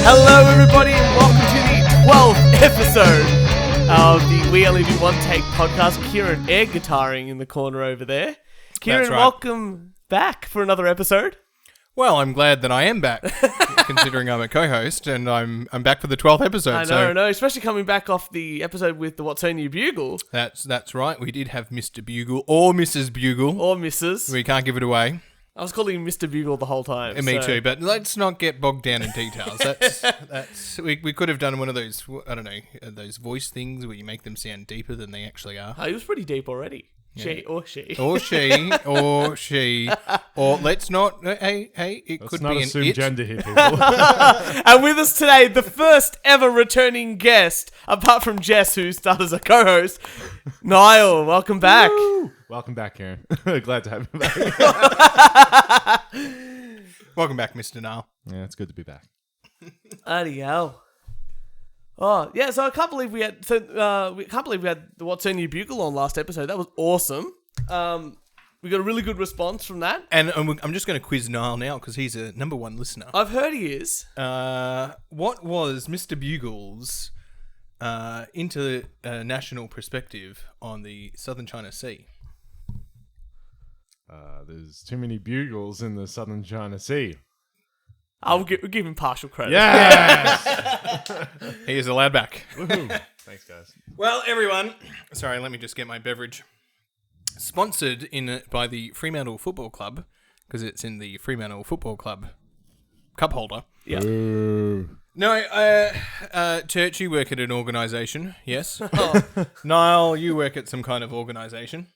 Hello everybody and welcome to the 12th episode of the We Only Do One Take podcast. Kieran air guitaring in the corner over there. Kieran, That's right. Welcome back for another episode. Well, I'm glad that I am back, considering I'm a co-host, and I'm back for the 12th episode. I know, especially coming back off the episode with the What's On Your Bugle. That's right. We did have Mr. Bugle or Mrs. Bugle. Or Mrs. We can't give it away. I was calling him Mr. Bugle the whole time. Me too, but let's not get bogged down in details. We could have done one of those, I don't know, those voice things where you make them sound deeper than they actually are. He was pretty deep already. Yeah. She. Or let's not, it Let's could not be assume an it. gender here, people. And with us today, the first ever returning guest, apart from Jess, who started as a co-host, Niall. Welcome back. Woo! Welcome back, Kieran. Glad to have you back. Welcome back, Mr. Niall. Yeah, it's good to be back. Bloody hell. Oh yeah, so I can't believe we had the What's On Your Bugle on last episode. That was awesome. We got a really good response from that. And I'm just going to quiz Niall now because he's a number one listener. I've heard he is. What was Mr. Bugle's international perspective on the Southern China Sea? There's too many bugles in the southern China Sea. I'll give him partial credit. Yes! He is allowed back. Woohoo. Thanks, guys. Well, everyone, sorry, let me just get my beverage. Sponsored by the Fremantle Football Club, because it's in the Fremantle Football Club cup holder. Yeah. Ooh. No, Turch, you work at an organisation, yes. Niall, you work at some kind of organisation.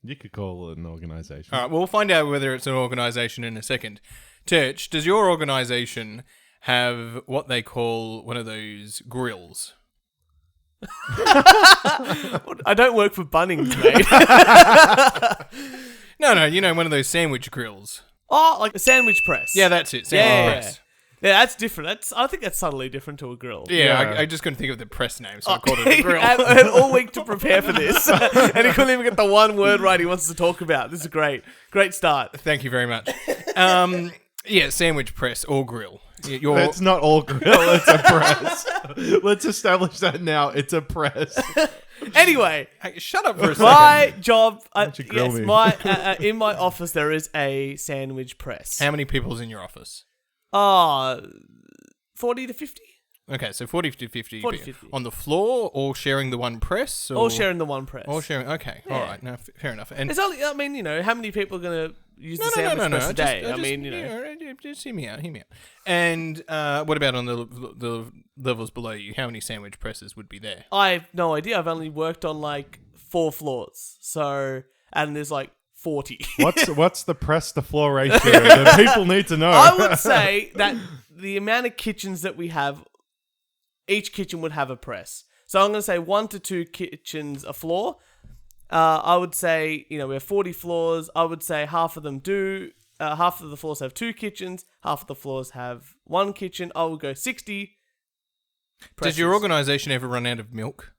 You could call it an organisation. All right, we'll find out whether it's an organisation in a second. Turch, does your organisation have what they call one of those grills? I don't work for Bunnings, mate. No, you know, one of those sandwich grills. Oh, like a sandwich press. Yeah, that's it, sandwich press. Yeah, that's different. I think that's subtly different to a grill. Yeah, Yeah. I just couldn't think of the press name, so I called it a grill. I had all week to prepare for this, and he couldn't even get the one word right he wants to talk about. This is great. Great start. Thank you very much. Yeah, sandwich press or grill. It's not all grill, it's a press. Let's establish that now. It's a press. Anyway, Hey, shut up for a second. my job, don't you grill me? in my office there is a sandwich press. How many people's in your office? 40 to 50? Okay, so 40 to 50. 40 to 50. On the floor, all sharing the one press? Or All sharing the one press. All sharing, okay. Yeah. All right, no, fair enough. And It's only, I mean, you know, how many people are going to use the sandwich press a day? Just hear me out, And what about on the levels below you? How many sandwich presses would be there? I have no idea. I've only worked on like 4 floors. So, and there's like 40. What's the press to floor ratio that people need to know? I would say that the amount of kitchens that we have, each kitchen would have a press. So I'm going to say 1 to 2 kitchens a floor. I would say, you know, we have 40 floors. I would say half of them do. Half of the floors have 2 kitchens. Half of the floors have 1 kitchen. I would go 60 presses. Does your organisation ever run out of milk?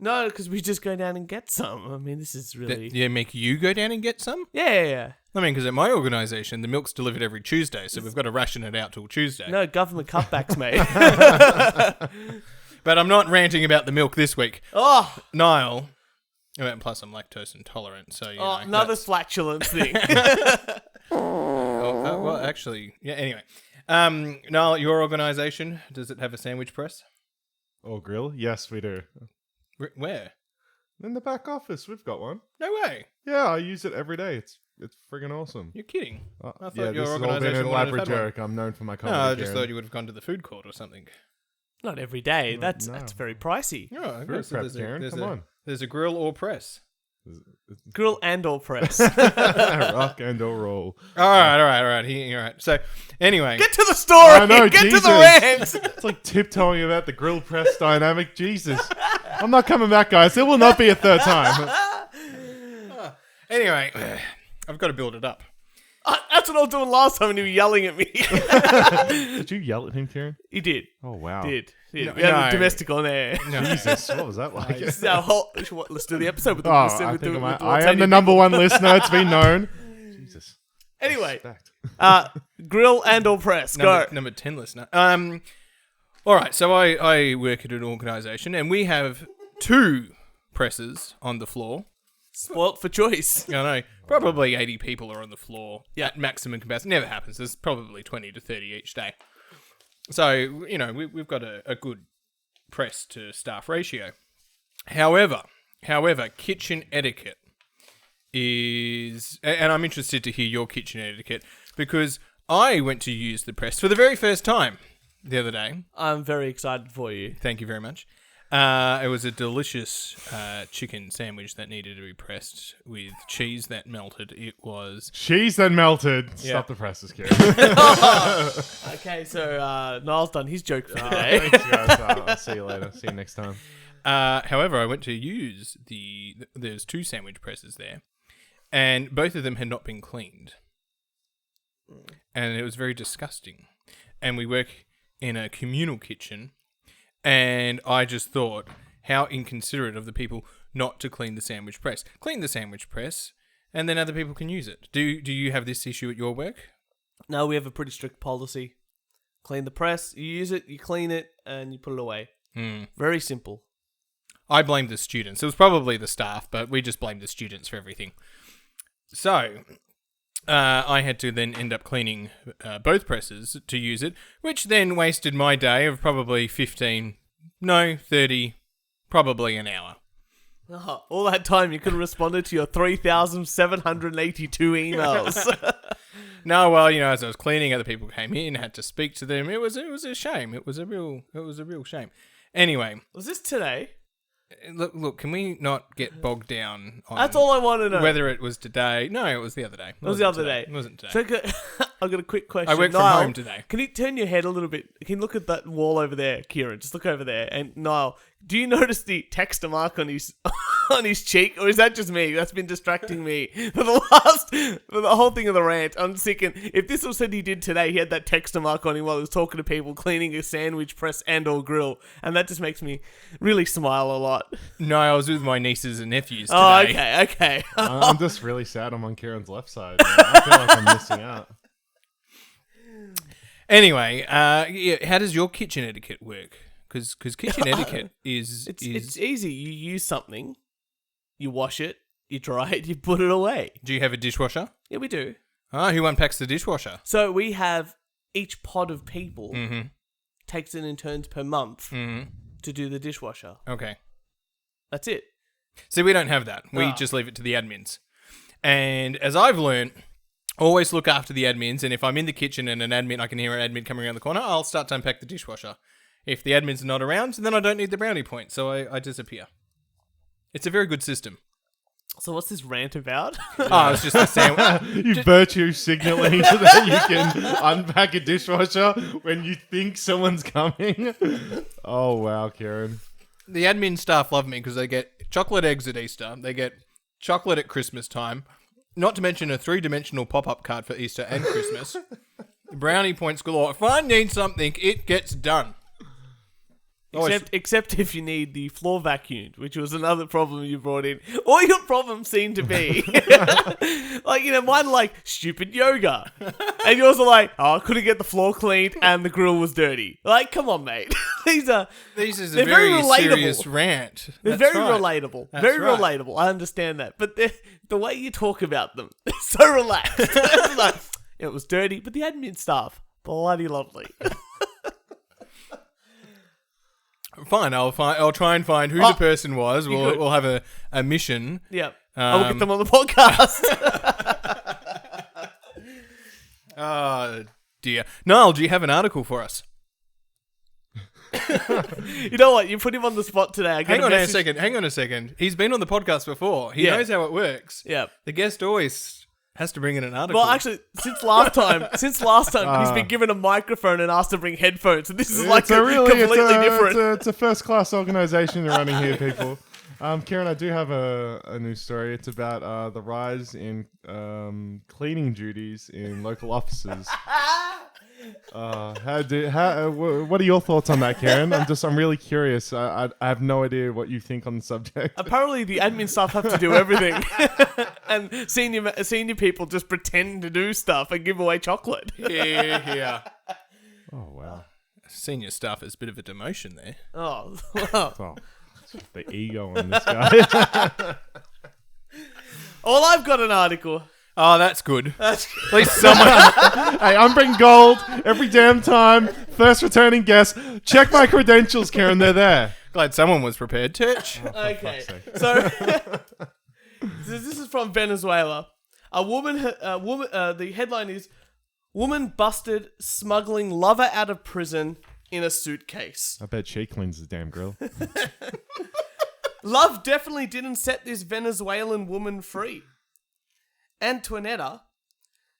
No, because we just go down and get some. I mean, this is really... Yeah, make you go down and get some? Yeah. I mean, because at my organisation, the milk's delivered every Tuesday, so we've got to ration it out till Tuesday. No, government cutbacks, mate. But I'm not ranting about the milk this week. Oh, Niall, and plus I'm lactose intolerant, so, you know. another that's- flatulence thing. well, actually, yeah, anyway. Niall, your organisation, does it have a sandwich press? Or grill? Yes, we do. Where? In the back office, we've got one. No way. Yeah, I use it every day. It's friggin' awesome. You're kidding. I thought Yeah, your this has all been organisation an wouldn't have elaborate had one. joke. I'm known for my No, comedy. I just Kieran. thought you would have gone to the food court or something. Not every day. No, That's no. very pricey. Oh, okay, Food so prep, there's Kieran, come on. There's a grill or press. Grill and or press. Rock and or roll. All right. All right. So, anyway. Get to the story. I know, Get Jesus. to the rant. It's like tiptoeing about the grill press dynamic. Jesus. I'm not coming back, guys. It will not be a third time. Anyway, I've got to build it up. That's what I was doing last time when you were yelling at me. Did you yell at him, Kieran? He did. Oh, wow. Did. No, We had no. a domestic on air. No. Jesus, what was that like? This is our whole... Let's do the episode with the... Oh, with I the- think with the I what's am on the your number people. one listener. It's been known. Jesus. Anyway, Respect. grill and or press. Go. Number 10 listener. All right, so I work at an organisation, and we have 2 presses on the floor. Spoilt for choice. I know, probably 80 people are on the floor Yeah. at maximum capacity. Never happens. There's probably 20 to 30 each day. So, we've got a good press to staff ratio. However, kitchen etiquette is... And I'm interested to hear your kitchen etiquette, because I went to use the press for the very first time the other day. I'm very excited for you. Thank you very much. It was a delicious chicken sandwich that needed to be pressed with cheese that melted. It was... Cheese that melted. Yeah. Stop the presses, Kieran. Okay, so Niall's done his joke for today. Thanks, guys. I'll see you later. See you next time. However, I went to use there's 2 sandwich presses there, and both of them had not been cleaned. And it was very disgusting. And we work in a communal kitchen, and I just thought, how inconsiderate of the people not to clean the sandwich press. Clean the sandwich press, and then other people can use it. Do you have this issue at your work? No, we have a pretty strict policy. Clean the press, you use it, you clean it, and you put it away. Very simple. I blamed the students. It was probably the staff, but we just blamed the students for everything. So, I had to then end up cleaning both presses to use it, which then wasted my day of probably 30, probably an hour. Oh, all that time you could have responded to your 3,782 emails. No, well, as I was cleaning, other people came in, had to speak to them. It was a shame. It was a real shame. Anyway, Was this today? look, can we not get bogged down on That's all I want to know. whether it was today? No, it was the other day. It was the other day. It wasn't today. So I've got a quick question. I work from Niall, home today. Can you turn your head a little bit? Can you look at that wall over there, Kieran? Just look over there. And Niall, do you notice the texter mark on his on his cheek, or is that just me? That's been distracting me for the whole thing of the rant. I'm thinking, if this was said he did today, he had that texter mark on him while he was talking to people, cleaning a sandwich press and/or grill, and that just makes me really smile a lot. No, I was with my nieces and nephews today. Oh, okay. I'm just really sad I'm on Kieran's left side. Man. I feel like I'm missing out. Anyway, how does your kitchen etiquette work? Because kitchen etiquette is It's easy. You use something, you wash it, you dry it, you put it away. Do you have a dishwasher? Yeah, we do. Who unpacks the dishwasher? So we have each pod of people Mm-hmm. takes it in turns per month Mm-hmm. to do the dishwasher. Okay. That's it. See, we don't have that. We Ah. just leave it to the admins. And as I've learned, always look after the admins. And if I'm in the kitchen and I can hear an admin coming around the corner, I'll start to unpack the dishwasher. If the admin's not around, then I don't need the brownie point, so I disappear. It's a very good system. So what's this rant about? Oh, it's just a sandwich. You virtue signaling so that you can unpack a dishwasher when you think someone's coming. Oh, wow, Kieran. The admin staff love me because they get chocolate eggs at Easter. They get chocolate at Christmas time. Not to mention a 3-dimensional pop-up card for Easter and Christmas. Brownie points galore. If I need something, it gets done. Except if you need the floor vacuumed, which was another problem you brought in. All your problems seem to be mine stupid yoga, and yours are like, oh, I couldn't get the floor cleaned and the grill was dirty. Like, come on, mate. These is a they're very relatable. Serious rant. They're That's very right. relatable. That's Very right. relatable. I understand that, but the way you talk about them, they're so relaxed. It's like, it was dirty, but the admin staff, bloody lovely. Fine, I'll try and find who the person was. We'll have a mission. Yeah, I will get them on the podcast. Oh dear. Niall, do you have an article for us? You know what? You put him on the spot today. Hang on a second. He's been on the podcast before. He Yeah. knows how it works. Yeah. The guest always has to bring in an article. Well, actually, since last time, he's been given a microphone and asked to bring headphones, and this is completely different. It's a first-class organisation you're running here, people. Kieran, I do have a news story. It's about the rise in cleaning duties in local offices. What are your thoughts on that, Kieran? I'm really curious. I have no idea what you think on the subject. Apparently, the admin staff have to do everything, and senior people just pretend to do stuff and give away chocolate. Yeah. Oh wow. Senior staff is a bit of a demotion there. Oh, well. Oh, the ego on this guy. Well, I've got an article. Oh, that's good. That's At least someone. Hey, I'm bringing gold every damn time. First returning guest. Check my credentials, Kieran. They're there. Glad someone was prepared. Turch. okay. So this is from Venezuela. The headline is "Woman busted smuggling lover out of prison in a suitcase." I bet she cleans the damn grill. Love definitely didn't set this Venezuelan woman free. Antoinetta,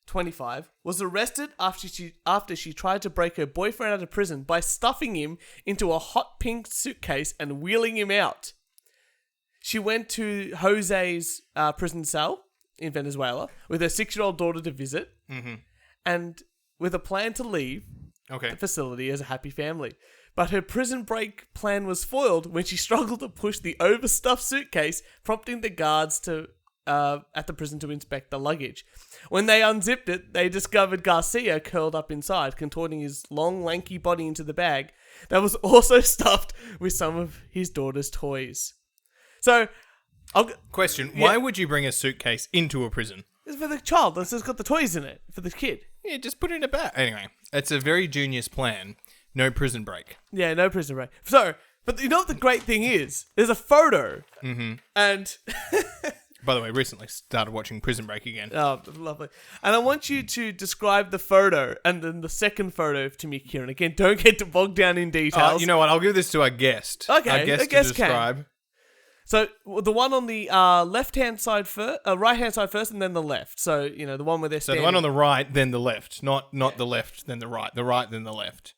25, was arrested after she tried to break her boyfriend out of prison by stuffing him into a hot pink suitcase and wheeling him out. She went to Jose's prison cell in Venezuela with her 6-year-old daughter to visit, and with a plan to leave the facility as a happy family. But her prison break plan was foiled when she struggled to push the overstuffed suitcase, prompting the guards at the prison to inspect the luggage. When they unzipped it, they discovered Garcia curled up inside, contorting his long, lanky body into the bag that was also stuffed with some of his daughter's toys. So, Question: Why would you bring a suitcase into a prison? it's for the child. It's got the toys in it for the kid. Yeah, just put it in a bag. Anyway, it's a very genius plan. No prison break. Yeah, no prison break. So, but you know what the great thing is? There's a photo, and By the way, recently started watching Prison Break again. oh, lovely. And I want you to describe the photo and then the second photo to me, Kieran. Again, don't get bogged down in details. You know what? I'll give this to our guest. Okay, our guest a guest to describe. So the one on the left-hand side first, right-hand side first, and then the left. So the one where they're So standing. the one on the right, then the left. Not the left, then the right. The right, then the left.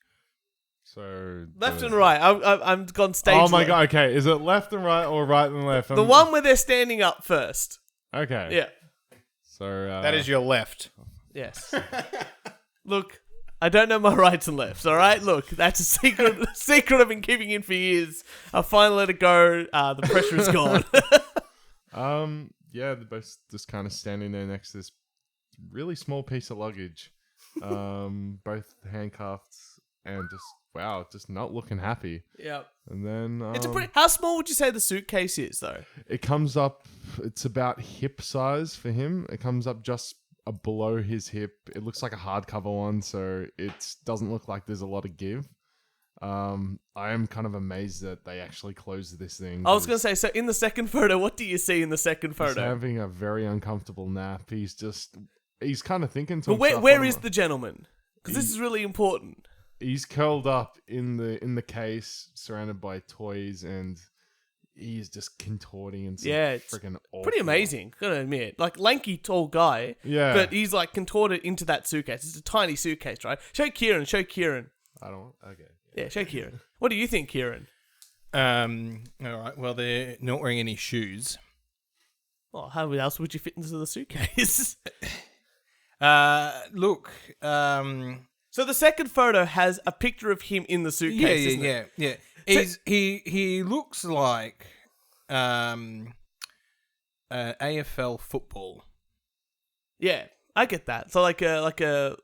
So left and right. I'm gone stage. Oh my left. god. Okay, is it left and right or right and left? The one where they're standing up first. Okay. Yeah. So That is your left. Yes. Look, I don't know my rights and lefts. All right. Look, that's a secret. Secret I've been keeping in for years. I finally let it go. The pressure is gone. Yeah, they're both just kind of standing there next to this really small piece of luggage. Both handcuffed and just not looking happy. Yeah. And then It's a pretty. How small would you say the suitcase is, though? it comes up. It's about hip size for him. It comes up just below his hip. It looks like a hardcover one, so it doesn't look like there's a lot of give. I am kind of amazed that they actually closed this thing. I was going to say, so in the second photo, what do you see in the second He's photo? having a very uncomfortable nap. He's kind of thinking to But himself. where is the gentleman? Because this is really important. He's curled up in the case, surrounded by toys, and he's just contorting and Yeah, it's freaking awful. pretty amazing, gotta admit. Like, lanky, tall guy, Yeah. but he's like contorted into that suitcase. It's a tiny suitcase, right? Show Kieran. I don't. Okay. Yeah, show Kieran. What do you think, Kieran? All right. Well, they're not wearing any shoes. Oh, how else would you fit into the suitcase? Look. So the second photo has a picture of him in the suitcase. isn't it? Yeah. So- He looks like AFL football. Yeah, I get that. So like a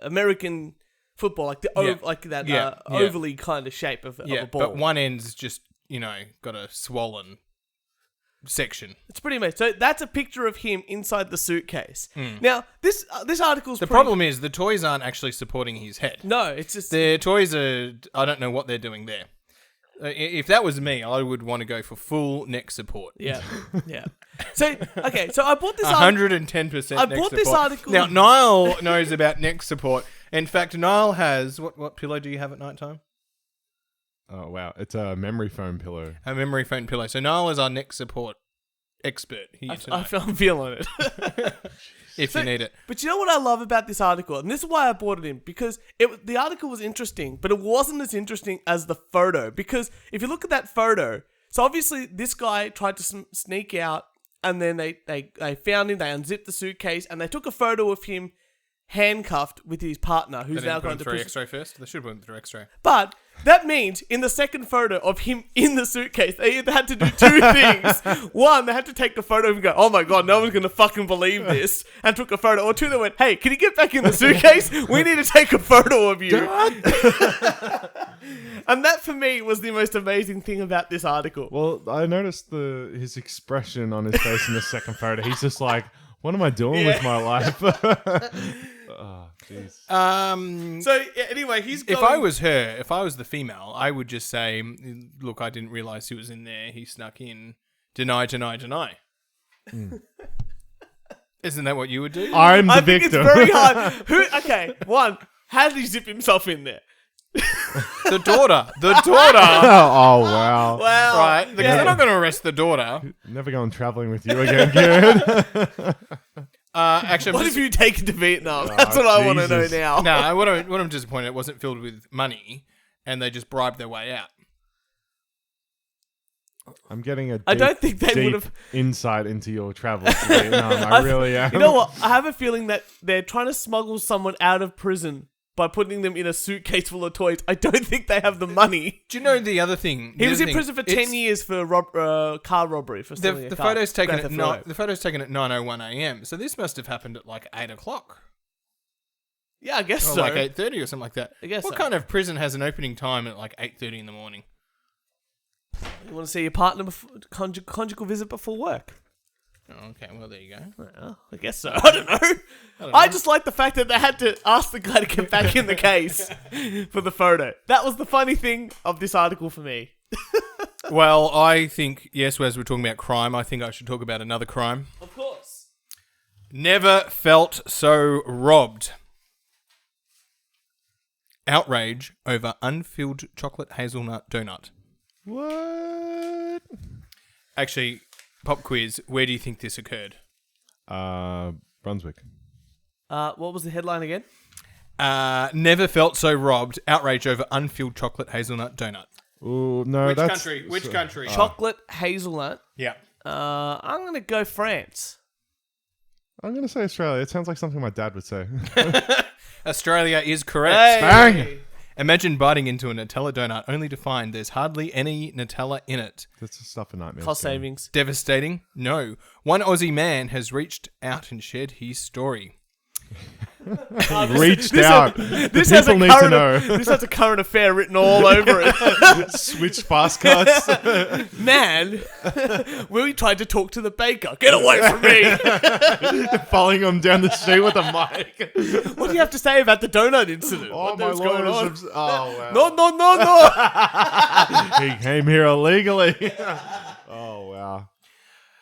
American football, like the Yeah. like that Yeah. ovally kind of shape of Yeah, a ball. but one end's just got a swollen section. It's pretty amazing. So that's a picture of him inside the suitcase. Now this article's The problem is the toys aren't actually supporting his head. No, it's just Their toys are. I don't know what they're doing there. If that was me, I would want to go for full neck support. yeah. So okay, so I bought this article. 110%. I neck bought this support. article- Now Niall knows about neck support. In fact, Niall has what pillow do you have at night time? Oh wow, it's a memory foam pillow. A memory foam pillow. So Niall is our neck support expert here tonight. I'm feeling it. if you need it. But you know what I love about this article, and this is why I brought it in, because the article was interesting, but it wasn't as interesting as the photo. Because if you look at that photo, so obviously this guy tried to sneak out, and then they found him, they unzipped the suitcase, and they took a photo of him handcuffed with his partner, who's They now didn't put going him to through prison. X-ray first. They should have put him through X-ray. But that means in the second photo of him in the suitcase, they either had to do two things. One, they had to take the photo and go, "Oh my god, no one's gonna fucking believe this," and took a photo. Or two, they went, "Hey, can you get back in the suitcase? We need to take a photo of you." And that for me was the most amazing thing about this article. Well, I noticed his expression on his face in the second photo. He's just like, "What am I doing with my life?" Oh, jeez. So anyway, he's going... If I was her, if I was the female, I would just say, "Look, I didn't realize he was in there. He snuck in. Deny, deny, deny." Isn't that what you would do? I'm the I think victim. it's very hard. Okay, one, how did he zip himself in there? The daughter. Oh, wow. Wow. Right, because they're not going to arrest the daughter. Never going traveling with you again, Kieran. Actually, What if you take it to Vietnam? That's what I want to know Jesus. now. No, what I'm disappointed, it wasn't filled with money, and they just bribed their way out. I'm getting a I don't think they deep would have... insight into your travels to Vietnam. I really am. You know what? I have a feeling that they're trying to smuggle someone out of prison by putting them in a suitcase full of toys. I don't think they have the money. Do you know the other thing? He was in prison for 10 years for car robbery. For stealing a The car. photo's taken Grand at Theft Auto. the photo's taken at 9:01 a.m. So this must have happened at like 8 o'clock. Yeah, I guess Or so. like 8:30 or something like that. I guess What so. kind of prison has an opening time at like 8:30 in the morning? You want to see your partner before, conjugal visit before work? Oh, okay, well there you go. Well, I guess so. I don't know. I just like the fact that they had to ask the guy to get back in the case for the photo. That was the funny thing of this article for me. Well, I think, yes, as we're talking about crime, I think I should talk about another crime. Of course. Never felt so robbed. Outrage over unfilled chocolate hazelnut donut. What? Actually, pop quiz, where do you think this occurred? Brunswick. What was the headline again? Never felt so robbed. Outrage over unfilled chocolate hazelnut donut. Ooh, no, Which that's... country? Which country? Chocolate hazelnut. Yeah. I'm going to go France. I'm going to say Australia. It sounds like something my dad would say. Australia is correct. Bang! Imagine biting into a Nutella donut only to find there's hardly any Nutella in it. That's the stuff of nightmares. Cost Kieran. savings. Devastating? No. One Aussie man has reached out and shared his story. Reached out. This The has a people need to current. know. This has a current affair written all over it. Switch fast cuts. Man, we tried to talk to the baker. Get away from me! Following him down the street with a mic. What do you have to say about the donut incident? Oh, what my was going on? lawyers. Oh, wow. No. He came here illegally. Oh, wow.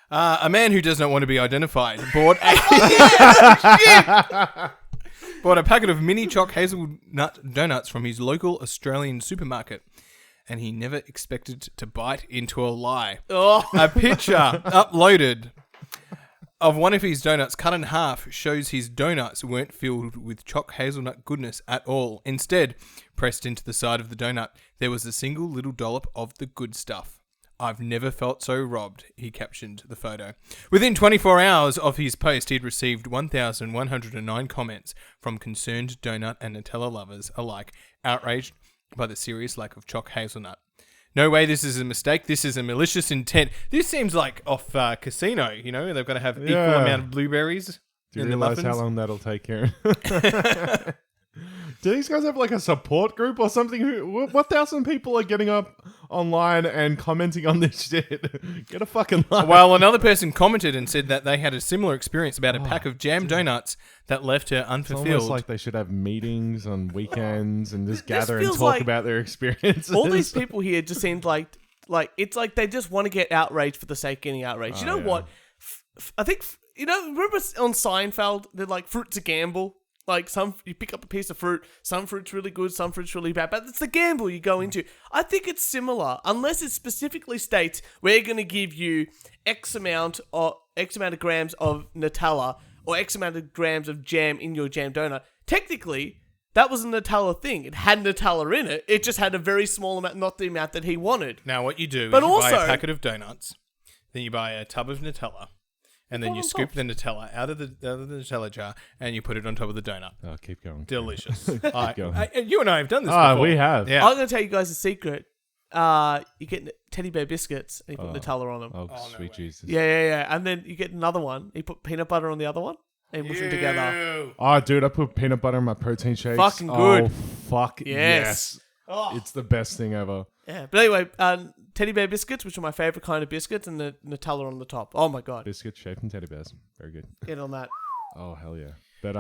A man who does not want to be identified bought a packet of mini choc hazelnut donuts from his local Australian supermarket, and he never expected to bite into a lie. Oh. A picture uploaded of one of his donuts cut in half shows his donuts weren't filled with choc hazelnut goodness at all. Instead, pressed into the side of the donut, there was a single little dollop of the good stuff. I've never felt so robbed, he captioned the photo. Within 24 hours of his post, he'd received 1,109 comments from concerned donut and Nutella lovers alike, outraged by the serious lack of choc hazelnut. No way this is a mistake, this is a malicious intent. This seems like off Casino, you know, they've got to have equal Yeah. amount of blueberries Do you in the realize muffins. how long that'll take, Kieran? Do these guys have like a support group or something? What 1,000 people are getting up online and commenting on this shit? Get a fucking life. Well, another person commented and said that they had a similar experience about a pack of jam donuts that left her It's unfulfilled. almost like they should have meetings on weekends and just gather and feels talk like about their experiences. All these people here just seemed like it's like they just want to get outraged for the sake of getting outraged. You know yeah. what? I think remember on Seinfeld, they're like fruit's a gamble. Like you pick up a piece of fruit, some fruit's really good, some fruit's really bad, but it's the gamble you go into. I think it's similar, unless it specifically states we're going to give you X amount of grams of Nutella or X amount of grams of jam in your jam donut. Technically, that was a Nutella thing. It had Nutella in it. It just had a very small amount, not the amount that he wanted. Now, what you do But is you buy also- a packet of donuts, then you buy a tub of Nutella, And then Put you on scoop top. the Nutella out of the Nutella jar and you put it on top of the donut. Oh, keep going. Delicious. going. You and I have done this before. We have. Yeah. I'm going to tell you guys a secret. You get teddy bear biscuits and you put Nutella on them. Oh, no sweet way. Jesus. Yeah. And then you get another one. You put peanut butter on the other one and mush them together. Ew. Oh, dude, I put peanut butter in my protein shakes. Fucking good. Oh, fuck Yes. yes. It's the best thing ever. Yeah. But anyway, teddy bear biscuits, which are my favorite kind of biscuits, and the Nutella on the top. Oh my God. Biscuits shaped in teddy bears. Very good. Get on that. Oh, hell yeah. But,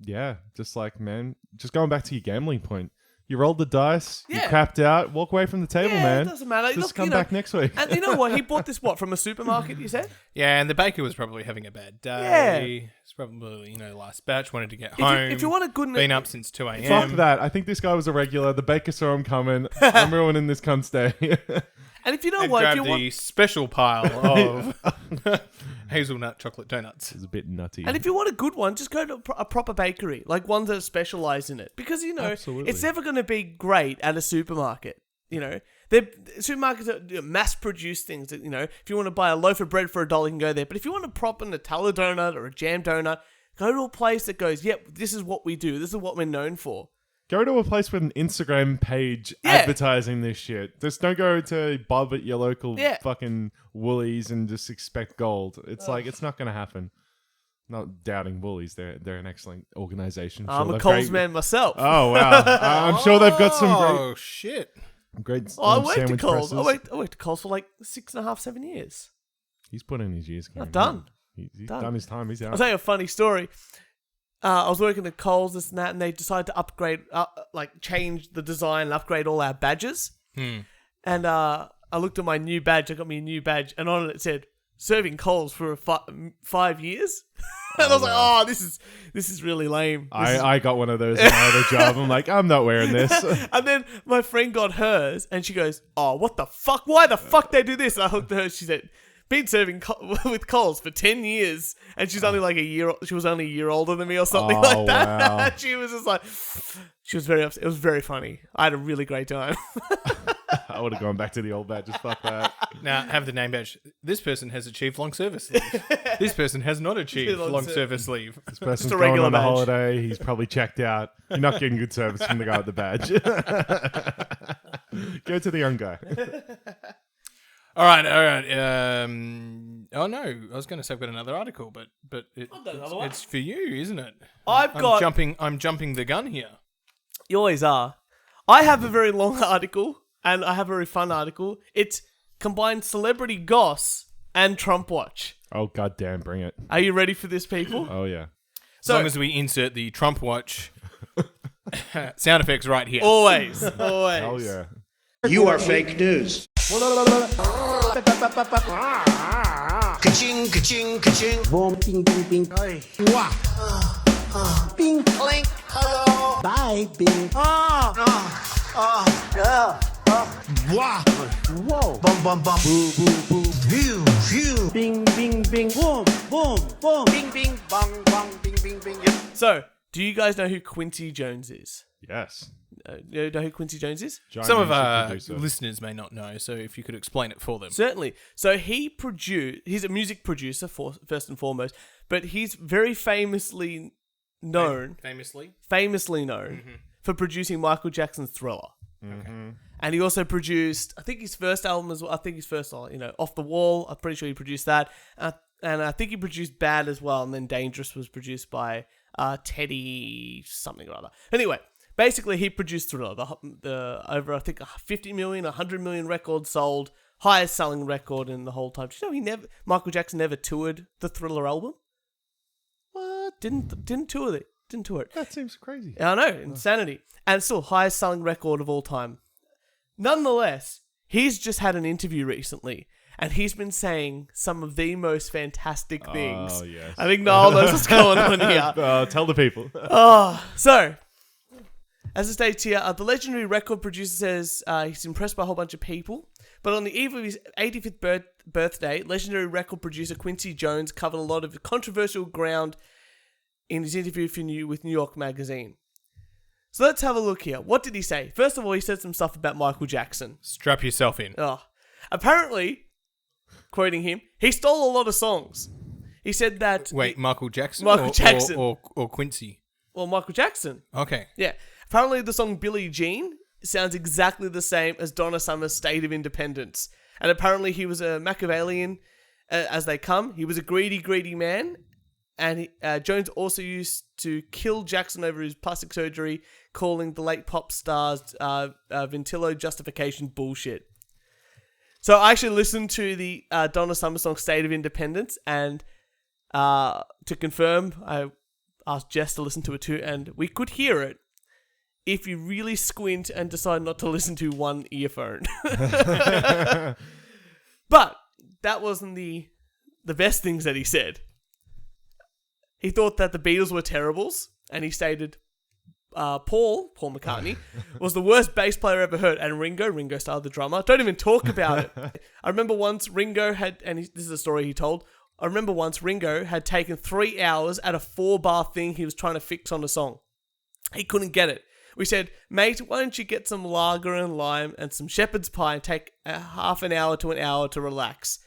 yeah, just like, man, just going back to your gambling point. You rolled the dice, you Yeah. crapped out, walk away from the table, Yeah, man. it doesn't matter. Just Look, come you know, back next week. And you know what? He bought this, from a supermarket, you said? Yeah, and the baker was probably having a bad day. It's probably, last batch, wanted to get home. If you want a good... Been up since 2 a.m. Fuck that. I think this guy was a regular. The baker saw him coming. I'm ruining this cunt's day. And if you know And what... If grab you the want, special pile of hazelnut chocolate donuts. It's a bit nutty. and if you want a good one, just go to a proper bakery. Like ones that specialise in it. Because, Absolutely. it's never going to be great at a supermarket. Supermarkets are mass-produce things. That, if you want to buy a loaf of bread for $1, you can go there. But if you want a proper Nutella donut or a jam donut, go to a place that goes, yep, this is what we do. This is what we're known for. Go to a place with an Instagram page Yeah. advertising this shit. Just don't go to Bob at your local Yeah. fucking Woolies and just expect gold. It's like, it's not going to happen. Not doubting Woolies. They're an excellent organization. I'm a they're Coles great- man myself. Oh, wow. I'm sure they've got some Oh, shit. great I worked at sandwich Coles. I presses. worked at Coles for like 6.5, 7 years. He's put in his years. Kieran. done. He's Done. done his time. He's I'll out. tell you a funny story. I was working at Coles, this and that, and they decided to upgrade, change the design and upgrade all our badges. And I looked at my new badge. I got me a new badge, and on it said, serving Coles for 5 years. And I was like, oh, this is really lame. I got one of those at my other job. I'm like, I'm not wearing this. And then my friend got hers, and she goes, oh, what the fuck? Why the fuck they do this? And I looked at her, she said, been serving with Coles for 10 years, and she's only like she was only a year older than me or something Oh, like that. wow. She was just like, she was very upset. It was very funny. I had a really great time. I would have gone back to the old badge. Just fuck that. Now, have the name badge. This person has achieved long service leave. This person has not achieved Long long ser- service leave. This person's a going regular on a badge. holiday. He's probably checked out. You're not getting good service from the guy with the badge. Go to the young guy. All right. Oh no, I was going to say I've got another article, but got another one. it's for you, isn't it? I'm jumping the gun here. You always are. I have a very long article, and I have a very fun article. It's combined celebrity goss and Trump watch. Oh, goddamn, bring it. Are you ready for this, people? Oh, yeah. As long as we insert the Trump watch sound effects right here. Always. Hell yeah. You are fake news. Ka-ching, ka-ching, ka-ching. Boom, bing, bing, bing. Ay. Wah. Bing, Clink. Hello. bye, bing. Wah. Whoa. Bum, bum, bum. Boo, boo, boo. Phew, phew. Bing, bing, bing. Boom, boom, boom. Bing, bing, bong, bong, bing, bing, bing. Yep. So, do you guys know who Quincy Jones is? Yes. You know who Quincy Jones is? Giant Some of music our producer. listeners may not know, so if you could explain it for them. Certainly. So he's a music producer first and foremost, but he's very famously known for producing Michael Jackson's Thriller. Mm-hmm. And he also produced, I think his first album as well. I think his first, Off the Wall. I'm pretty sure he produced that. And I think he produced Bad as well. And then Dangerous was produced by Teddy something or other. Anyway, basically he produced Thriller. The over, I think, 50 million, 100 million records sold. Highest selling record in the whole time. Do you know Michael Jackson never toured the Thriller album? What? Didn't tour it. Didn't tour it. That seems crazy. I know, insanity. And still, highest selling record of all time. Nonetheless, he's just had an interview recently, and he's been saying some of the most fantastic things. Oh, yes. I think Niall knows what's going on here. Tell the people. So, as it states here, the legendary record producer says he's impressed by a whole bunch of people, but on the eve of his 85th birthday, legendary record producer Quincy Jones covered a lot of controversial ground in his interview with New York Magazine. So let's have a look here. What did he say? First of all, he said some stuff about Michael Jackson. Strap yourself in. Apparently, quoting him, he stole a lot of songs. He said that... Wait, Michael Jackson? Michael Jackson. Or Quincy? Well, Michael Jackson. Okay. Yeah. Apparently the song Billie Jean sounds exactly the same as Donna Summer's State of Independence. And apparently he was a Machiavellian as they come. He was a greedy, greedy man. And Jones also used to kill Jackson over his plastic surgery, calling the late pop star's Ventilo justification bullshit. So I actually listened to the Donna Summer song State of Independence, and to confirm, I asked Jess to listen to it too, and we could hear it if you really squint and decide not to listen to one earphone. But that wasn't the best things that he said. He thought that the Beatles were terribles, and he stated Paul McCartney, was the worst bass player I ever heard, and Ringo started the drummer. Don't even talk about it. I remember once Ringo had, and this is a story he told, I remember once Ringo had taken 3 hours at a 4-bar thing he was trying to fix on a song. He couldn't get it. We said, mate, why don't you get some lager and lime and some shepherd's pie and take a half an hour to an hour to relax.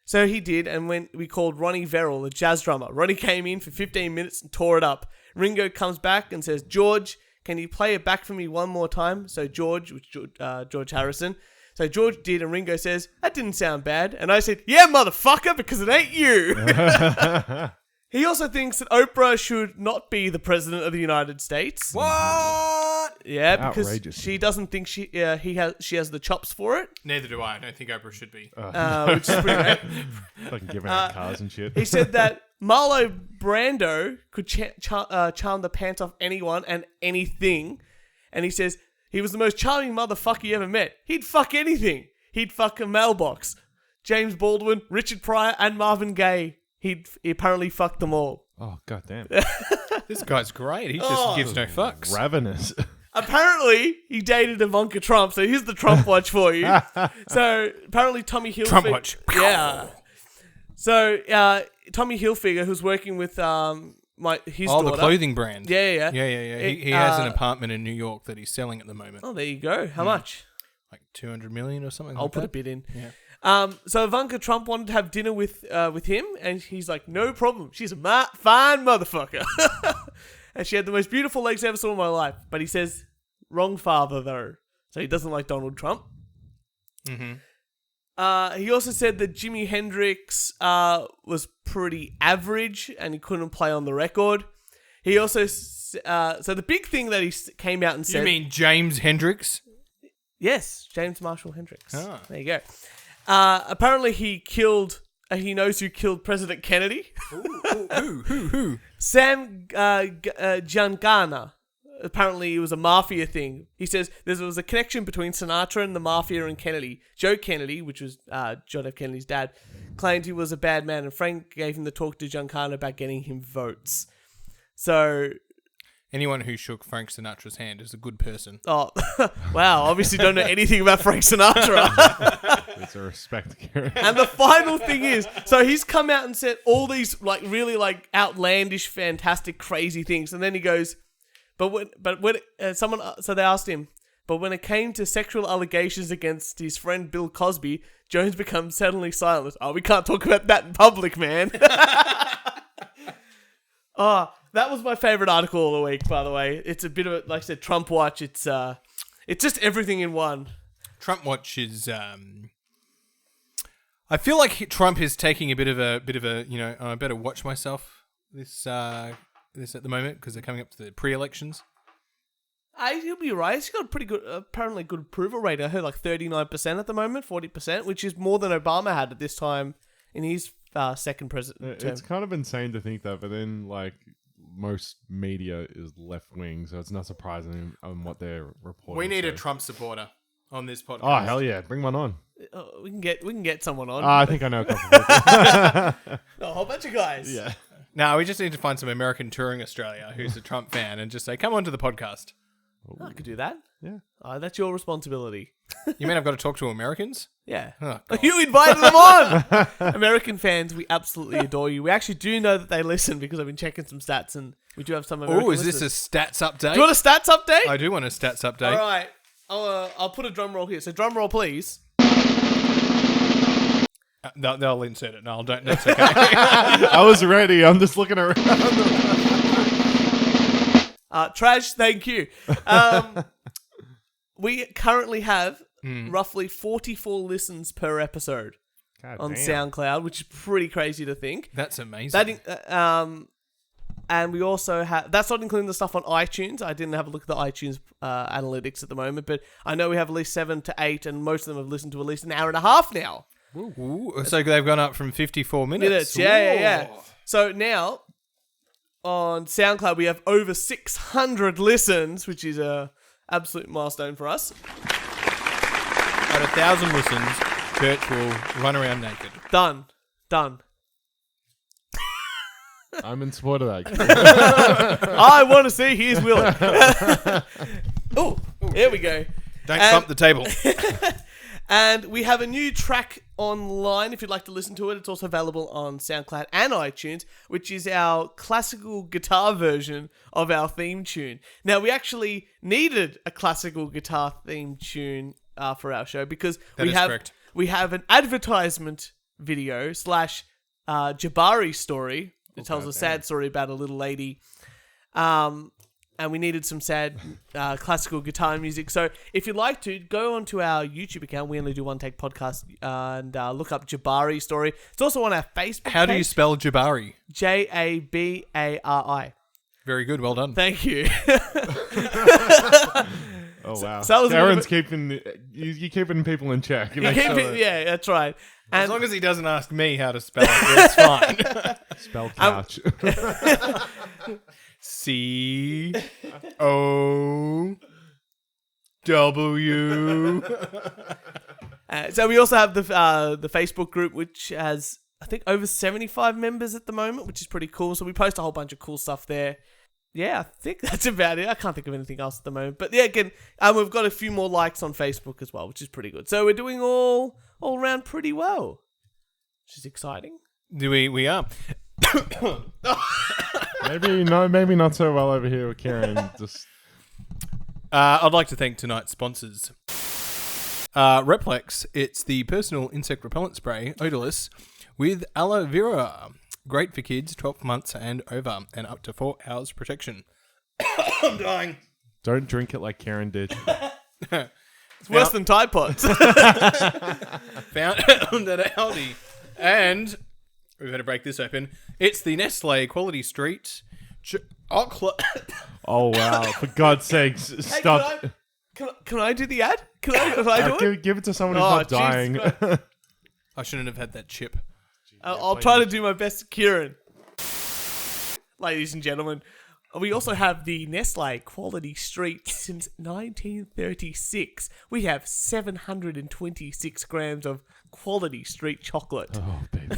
So he did, and when we called Ronnie Verrill, the jazz drummer, Ronnie came in for 15 minutes and tore it up. Ringo comes back and says, George, can you play it back for me one more time? So George Harrison. So George did, and Ringo says, that didn't sound bad. And I said, yeah, motherfucker, because it ain't you. He also thinks that Oprah should not be the president of the United States. What? Yeah, because Outrageous. she doesn't think she has the chops for it. Neither do I. I don't think Oprah should be. Which is pretty great. Fucking giving out cars and shit. He said that Marlo Brando could charm the pants off anyone and anything. And he says he was the most charming motherfucker you ever met. He'd fuck anything. He'd fuck a mailbox. James Baldwin, Richard Pryor, and Marvin Gaye. He apparently fucked them all. Oh, goddamn. This guy's great. He just gives no fucks. Ravenous. Apparently, he dated Ivanka Trump. So here's the Trump watch for you. So apparently, Tommy Hilfiger. Trump watch. Yeah. So Tommy Hilfiger, who's working with his daughter. The clothing brand. Yeah. He has an apartment in New York that he's selling at the moment. Oh, there you go. How much? Like 200 million or something. I'll like put that. a bit in. Yeah. So Ivanka Trump wanted to have dinner with him, and he's like, no problem. She's a fine motherfucker. And she had the most beautiful legs I ever saw in my life. But he says, wrong father, though. So he doesn't like Donald Trump. Mm-hmm. He also said that Jimi Hendrix was pretty average, and he couldn't play on the record. He also... so the big thing that he came out and said... You mean James Hendrix? Yes, James Marshall Hendrix. Ah. There you go. Apparently he killed... he knows who killed President Kennedy. Who? Sam Giancana. Apparently it was a mafia thing. He says there was a connection between Sinatra and the mafia and Kennedy. Joe Kennedy, which was John F. Kennedy's dad, claimed he was a bad man, and Frank gave him the talk to Giancana about getting him votes. So... Anyone who shook Frank Sinatra's hand is a good person. Oh, wow. Obviously don't know anything about Frank Sinatra. It's a respect, Kieran. And the final thing is, so he's come out and said all these like really like outlandish, fantastic, crazy things. And then he goes, so they asked him, but when it came to sexual allegations against his friend Bill Cosby, Jones becomes suddenly silent. Oh, we can't talk about that in public, man. Oh, that was my favorite article of the week, by the way. It's a bit of a, like I said, Trump watch. It's just everything in one. Trump watch is. I feel like Trump is taking a bit of a. I better watch myself this at the moment because they're coming up to the pre-elections. He'll be right. He's got a pretty good, apparently good approval rate. I heard like 39% at the moment, 40%, which is more than Obama had at this time in his second president term. It's kind of insane to think that, but then like most media is left wing, so it's not surprising on what they're reporting. We need a so. Trump supporter on this podcast. Oh hell yeah, bring one on. We can get someone on. I think I know a couple of people. A whole bunch of guys. Yeah. No, we just need to find some American touring Australia who's a Trump fan and just say, come on to the podcast. I could do that. Yeah. That's your responsibility. You mean I've got to talk to Americans? Yeah. Oh, God. You invited them on! American fans, we absolutely adore you. We actually do know that they listen because I've been checking some stats and we do have some American Oh, is this listeners. a stats update? Do you want a stats update? I do want a stats update. All right. I'll put a drum roll here. So drum roll, please. They'll insert it. No, don't. That's okay. I was ready. I'm just looking around. Trash, thank you. We currently have roughly 44 listens per episode God on damn. SoundCloud, which is pretty crazy to think. That's amazing. And we also have, that's not including the stuff on iTunes. I didn't have a look at the iTunes analytics at the moment, but I know we have at least 7 to 8, and most of them have listened to at least an hour and a half now. Ooh, so they've gone up from 54 minutes. Yeah. So now on SoundCloud we have over 600 listens, which is a absolute milestone for us. At 1,000 listens, Turch will run around naked. Done. I'm in support of that. I want to see he's willing. Oh, there we go. Don't bump the table. And we have a new track online if you'd like to listen to it. It's also available on SoundCloud and iTunes, which is our classical guitar version of our theme tune. Now, we actually needed a classical guitar theme tune for our show because Correct. we have an advertisement video / Jabari story that tells a sad story about a little lady. And we needed some sad classical guitar music. So if you'd like to, go onto our YouTube account. We only do One Take Podcast and look up Jabari story. It's also on our Facebook How do you page. spell Jabari? Jabari. Very good. Well done. Thank you. Oh wow. So that was a Karen's little keeping you keeping people in check. You make sure that- Yeah, that's right. As And long as he doesn't ask me how to spell it, it's fine. Spell couch. COW. so we also have the Facebook group, which has, I think, over 75 members at the moment, which is pretty cool. So we post a whole bunch of cool stuff there. Yeah, I think that's about it. I can't think of anything else at the moment. But yeah, again, we've got a few more likes on Facebook as well, which is pretty good. So we're doing all around pretty well, which is exciting. We are. Maybe not so well over here with Kieran. Just I'd like to thank tonight's sponsors. Replex, it's the personal insect repellent spray, odorless, with aloe vera. Great for kids, 12 months and over, and up to 4 hours protection. I'm dying. don't drink it like Kieran did. It's worse than Tide Pods. Found at Aldi. And we've got to break this open. It's the Nestle Quality Street chocolate. Oh wow! For God's sakes, stop! Can I do the ad? Can I do it? Give it to someone who's Oh, not Jesus dying. Christ. I shouldn't have had that chip. I'll try to do my best, Kieran. Ladies and gentlemen, we also have the Nestle Quality Street since 1936. We have 726 grams of Quality Street chocolate. Oh baby!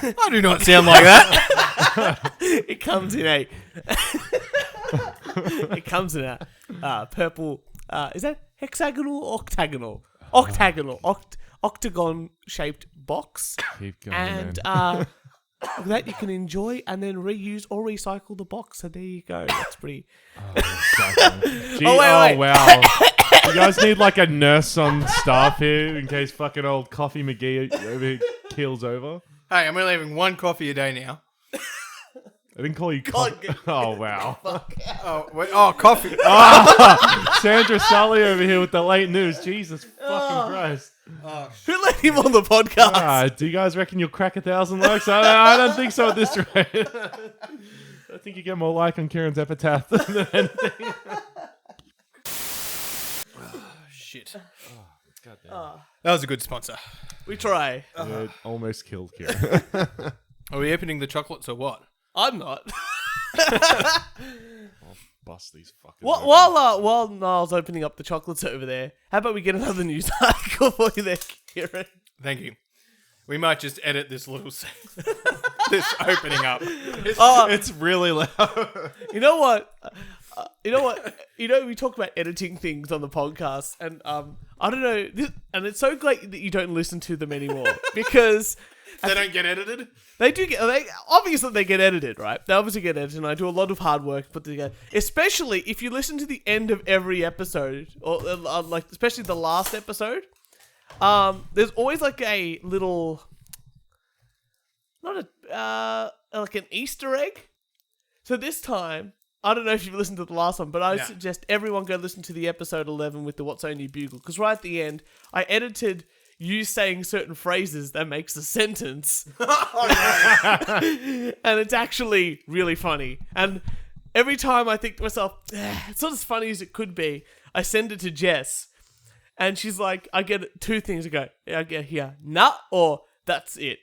I do not sound like that. It comes in a purple. Is that hexagonal or octagonal? Octagon shaped box. Keep going, And man. that you can enjoy and then reuse or recycle the box. So there you go. That's pretty. Gee, wait. wow! You guys need like a nurse on staff here in case fucking old Coffee McGee over here keels over. Hey, I'm only having one coffee a day now. I didn't call you God, coffee. Oh wow! Oh, wait, coffee. Sandra Sully over here with the late news. Jesus fucking Christ! Who let him on the podcast? Do you guys reckon you'll crack 1,000 likes? I don't think so at this rate. I think you get more like on Kieran's epitaph than anything. Shit. Goddamn. That was a good sponsor. We try. It almost killed Kieran. Are we opening the chocolates or what? I'm not. Bust these fuckers. While Niall's opening up the chocolates over there, how about we get another news article for you there, Kieran? Thank you. We might just edit this little this opening up. It's really loud. You know what? We talk about editing things on the podcast, and I don't know, and it's so great that you don't listen to them anymore because They don't get edited? they obviously get edited, right? They obviously get edited, and I do a lot of hard work to put together. Especially if you listen to the end of every episode, or like especially the last episode. there's always like a little, not a, like an Easter egg. So this time, I don't know if you've listened to the last one, but I suggest everyone go listen to the episode 11 with the What's On Your Bugle, because right at the end, I edited you saying certain phrases that makes a sentence. And it's actually really funny. And every time I think to myself, it's not as funny as it could be, I send it to Jess. And she's like, I get two things. I get here, nah, or that's it.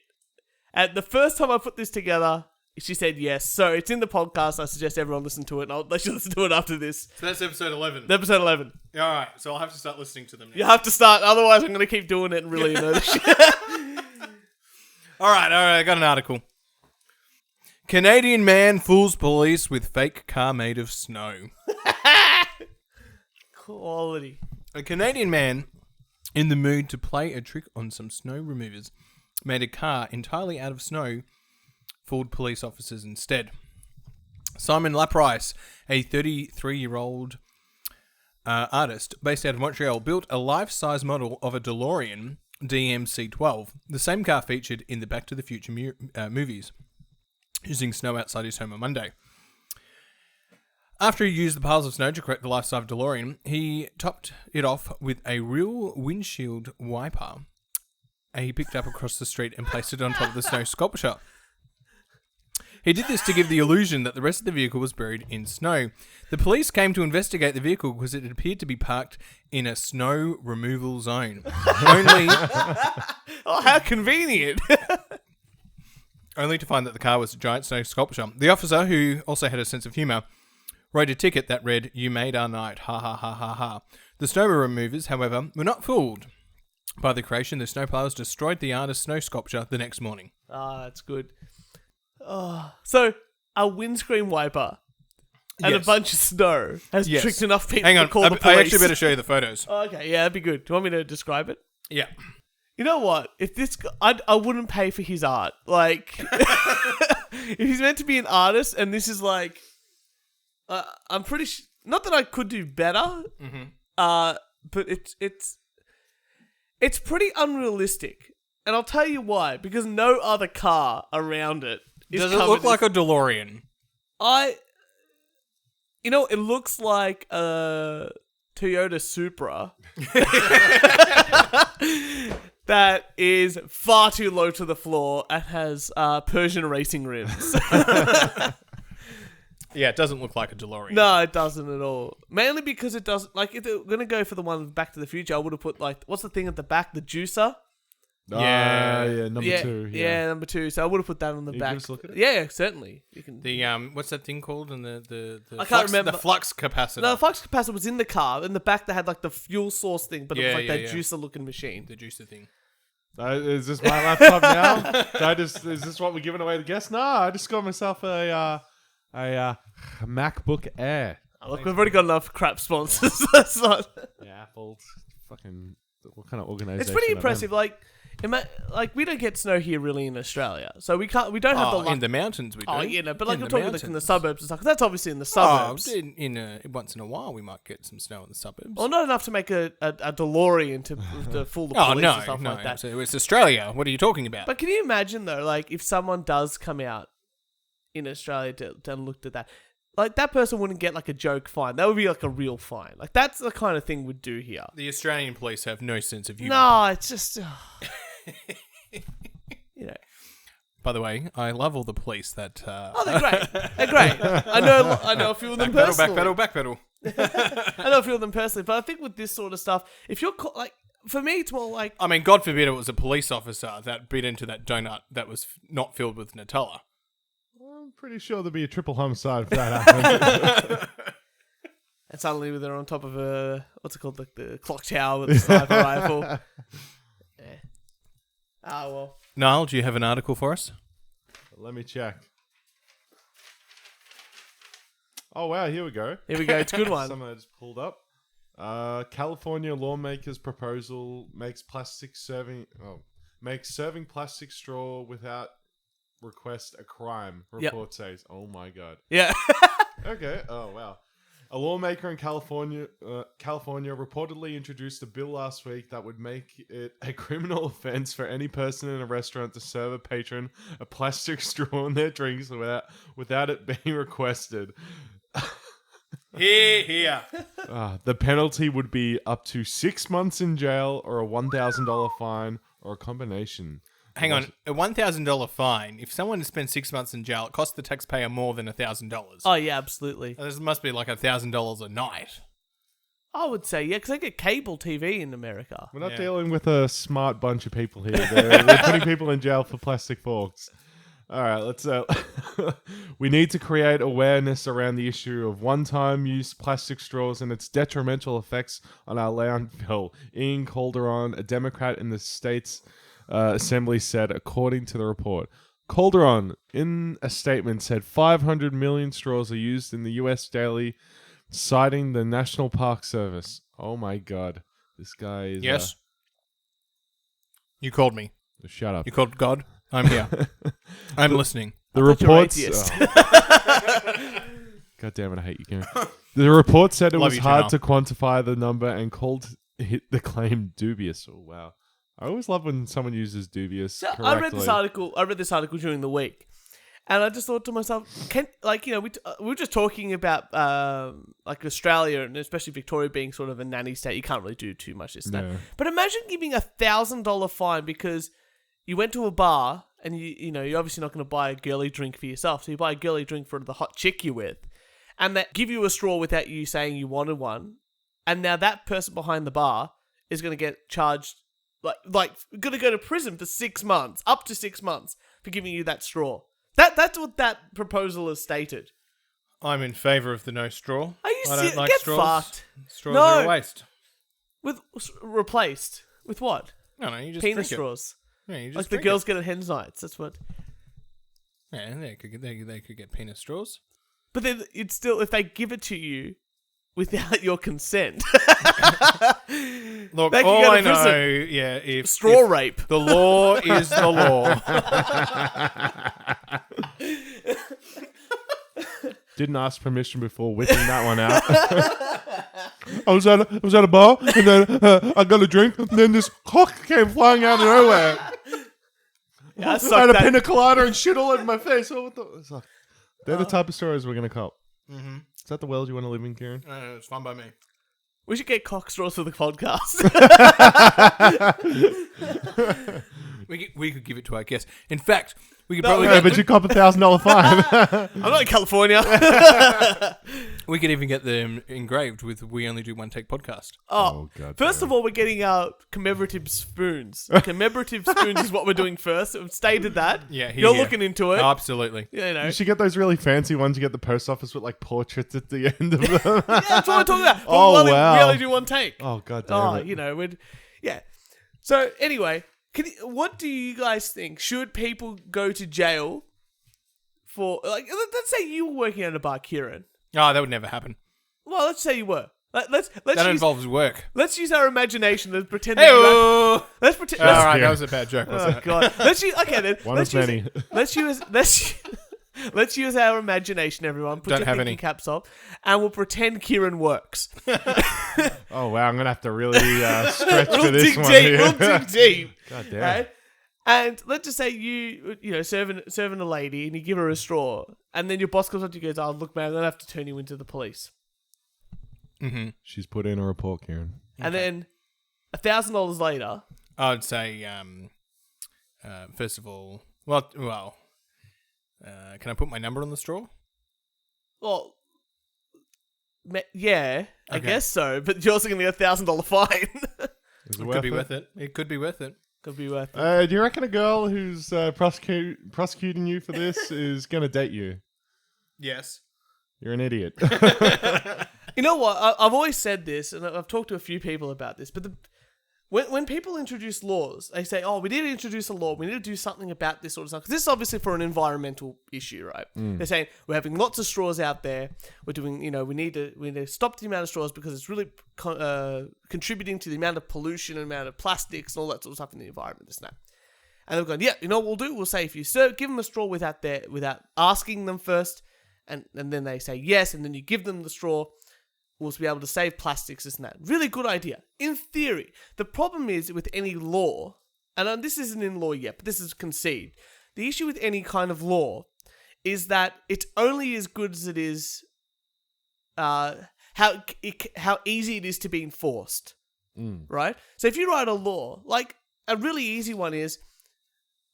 And the first time I put this together, she said yes. So it's in the podcast. I suggest everyone listen to it. And I'll let you listen to it after this. So that's episode 11. Episode 11. All right. So I'll have to start listening to them now. You have to start. Otherwise, I'm going to keep doing it and really annoy the shit. All right. I got an article. Canadian man fools police with fake car made of snow. Quality. A Canadian man in the mood to play a trick on some snow removers made a car entirely out of snow, fooled police officers instead. Simon Laprise, a 33-year-old artist based out of Montreal, built a life-size model of a DeLorean DMC-12, the same car featured in the Back to the Future movies, using snow outside his home on Monday. After he used the piles of snow to create the life-size DeLorean, he topped it off with a real windshield wiper he picked up across the street and placed it on top of the snow sculpture. He did this to give the illusion that the rest of the vehicle was buried in snow. The police came to investigate the vehicle because it appeared to be parked in a snow removal zone. Oh, how convenient. Only to find that the car was a giant snow sculpture. The officer, who also had a sense of humour, wrote a ticket that read, "You made our night, ha ha ha ha ha." The snow removers, however, were not fooled by the creation. The snowplows destroyed the artist's snow sculpture the next morning. Ah, that's good. Oh, so a windscreen wiper and Yes. a bunch of snow has Yes. tricked enough people Hang to on, call the police. I actually better show you the photos. Oh, okay, yeah, that'd be good. Do you want me to describe it? Yeah. You know what? If this, I wouldn't pay for his art. Like, if he's meant to be an artist, and this is like, I'm pretty not that I could do better. But it's pretty unrealistic, and I'll tell you why. Because no other car around it is Does it covered look in- like a DeLorean? it looks like a Toyota Supra that is far too low to the floor and has Persian racing rims. Yeah, it doesn't look like a DeLorean. No, it doesn't at all. Mainly because it doesn't. Like, if they're gonna go for the one with Back to the Future, I would have put like, what's the thing at the back? The juicer. Yeah. Number two. Yeah, number two. So I would have put that on the You back. give us a look at it? Yeah, certainly. You can. The what's that thing called? And the I can't flux, remember. the flux capacitor. No, the flux capacitor was in the car. In the back, they had like the fuel source thing, but it was Yeah, like yeah, that yeah. juicer-looking machine. The juicer thing. Is this my laptop now? Is this what we're giving away to guests? No, I just got myself a MacBook Air. Oh, look, we've already got enough crap sponsors. That's not. Yeah, Apple. Fucking. What kind of organization? It's pretty are them? impressive. Like we don't get snow here really in Australia, so we don't have the luck. In the mountains we do. Oh, you know, but like In I'm the talking like in the mountains. suburbs and stuff. 'Cause that's obviously in the Oh, suburbs. once in a while we might get some snow in the suburbs. Well, not enough to make a DeLorean to fool the Oh police no, and stuff no. like that. So it's Australia. What are you talking about? But can you imagine though, like if someone does come out in Australia to looked at that, like that person wouldn't get like a joke fine. That would be like a real fine. Like that's the kind of thing we'd do here. The Australian police have no sense of humour. No, it's just, you know. By the way, I love all the police that. Oh, they're great. They're great. I know a few of them personally. Backpedal. I know a few of them personally, but I think with this sort of stuff, if you're like, for me, it's more like I mean, God forbid it was a police officer that bit into that donut that was not filled with Nutella. I'm pretty sure there'd be a triple homicide if that happened. and suddenly they're on top of a what's it called, like the clock tower with the sniper rifle. Yeah. Ah, well. Niall, do you have an article for us? Let me check. Oh wow, here we go. Here we go. It's a good one. Something I just pulled up. California lawmakers' proposal makes serving plastic straw without request a crime. Yep. Report says. Oh my god. Yeah. Okay. Oh wow. A lawmaker in California reportedly introduced a bill last week that would make it a criminal offense for any person in a restaurant to serve a patron a plastic straw in their drinks without it being requested. Here. The penalty would be up to 6 months in jail or a $1,000 fine or a combination. Hang on, a $1,000 fine. If someone spends 6 months in jail, it costs the taxpayer more than $1,000. Oh, yeah, absolutely. This must be like $1,000 a night. I would say, yeah, because they get cable TV in America. We're not Yeah. dealing with a smart bunch of people here. They're putting people in jail for plastic forks. All right, let's. We need to create awareness around the issue of one-time use plastic straws and its detrimental effects on our landfill. Ian Calderon, a Democrat in the state's assembly, said, according to the report. Calderon, in a statement, said 500 million straws are used in the U.S. daily, citing the National Park Service. Oh my God, this guy is. Yes. You called me. Shut up. You called God. I'm here. I'm listening. The thought you were reports. atheist. God damn it! I hate you, Kieran. The report said it Love was you, hard Janelle. to quantify the number and called the claim dubious. Oh wow! I always love when someone uses dubious. So correctly. I read this article during the week, and I just thought to myself, we were just talking about like Australia and especially Victoria being sort of a nanny state. You can't really do too much this stuff. No. But imagine giving $1,000 fine because you went to a bar and you're obviously not going to buy a girly drink for yourself, so you buy a girly drink for the hot chick you're with, and they give you a straw without you saying you wanted one, and now that person behind the bar is going to get charged. Like gonna go to prison for 6 months, up to 6 months, for giving you that straw. That's what that proposal has stated. I'm in favour of the no straw. Are you I don't serious? like Get straws. fucked. Straws No. are a waste. Replaced with what? No, you just Penis drink straws. it. Yeah, you just Like the drink girls it. get at hen's nights. That's what. Yeah, they could get penis straws. But then it's still, if they give it to you without your consent, Look, they can all go to I know, prison. yeah, if Straw if rape. the law is the law. Didn't ask permission before whipping that one out. I was at a bar and then I got a drink and then this cock came flying out of nowhere. Yeah, I I had sucked a that. pina colada and shit all over my face. Oh, what the? It's like, they're the type of stories we're gonna cop. Mm-hmm. Is that the world you want to live in, Kieran? It's fine by me. We should get cock straws for the podcast. We could give it to our guests. In fact, we could No, probably No, but you cop $1,000 fine. I'm not in California. we could even get them engraved with "We Only Do One Take" podcast. Oh, God! first of all, we're getting our commemorative spoons. Commemorative spoons is what we're doing first. We've stated that. Yeah, You're here. looking into it. Absolutely. You know. you should get those really fancy ones. You get the post office with like portraits at the end of them. Yeah, that's what I'm talking about. Oh, We wow. only do one take. Oh God damn it! You know, yeah. So anyway, what do you guys think? Should people go to jail for, like, let's say you were working at a bar, Kieran. Oh, that would never happen. Well, let's say you were. Let's That use, involves work. let's use our imagination and pretend. That you Hey-oh! let's pretend. All let's- right, yeah. that was a bad joke, wasn't Oh it? God. Let's use. Okay then. One let's of use, many. Let's use our imagination, everyone. Put Don't your have thinking any. caps on, and we'll pretend Kieran works. Oh wow, I'm gonna have to really stretch We'll for this dig one deep. here. We'll dig deep. God damn. Right? And let's just say you know, serving a lady, and you give her a straw, and then your boss comes up to you and goes, "Oh, look, man, I'm gonna have to turn you into the police." Mm-hmm. She's put in a report, Kieran. And then $1,000 later, I'd say, first of all, can I put my number on the straw? well, yeah, I Okay. guess so. But you're also gonna get $1,000 fine. Is It could be worth it. It could be worth it. Could be worth it. Do you reckon a girl who's prosecuting you for this is gonna date you? Yes. You're an idiot. You know what? I've always said this, and I've talked to a few people about this. But when people introduce laws, they say, "Oh, we need to introduce a law. We need to do something about this sort of stuff." Because this is obviously for an environmental issue, right? They're saying we're having lots of straws out there. We're doing, we need to stop the amount of straws because it's really contributing to the amount of pollution and amount of plastics and all that sort of stuff in the environment. This and that. And they've gone, yeah, you know what we'll do? We'll say if you give them a straw without asking them first, and then they say yes, and then you give them the straw. was to be able to save plastics, this and that. Really good idea. In theory. The problem is with any law, and this isn't in law yet, but this is conceived. The issue with any kind of law is that it's only as good as it is how easy it is to be enforced. Right? So if you write a law, like a really easy one is,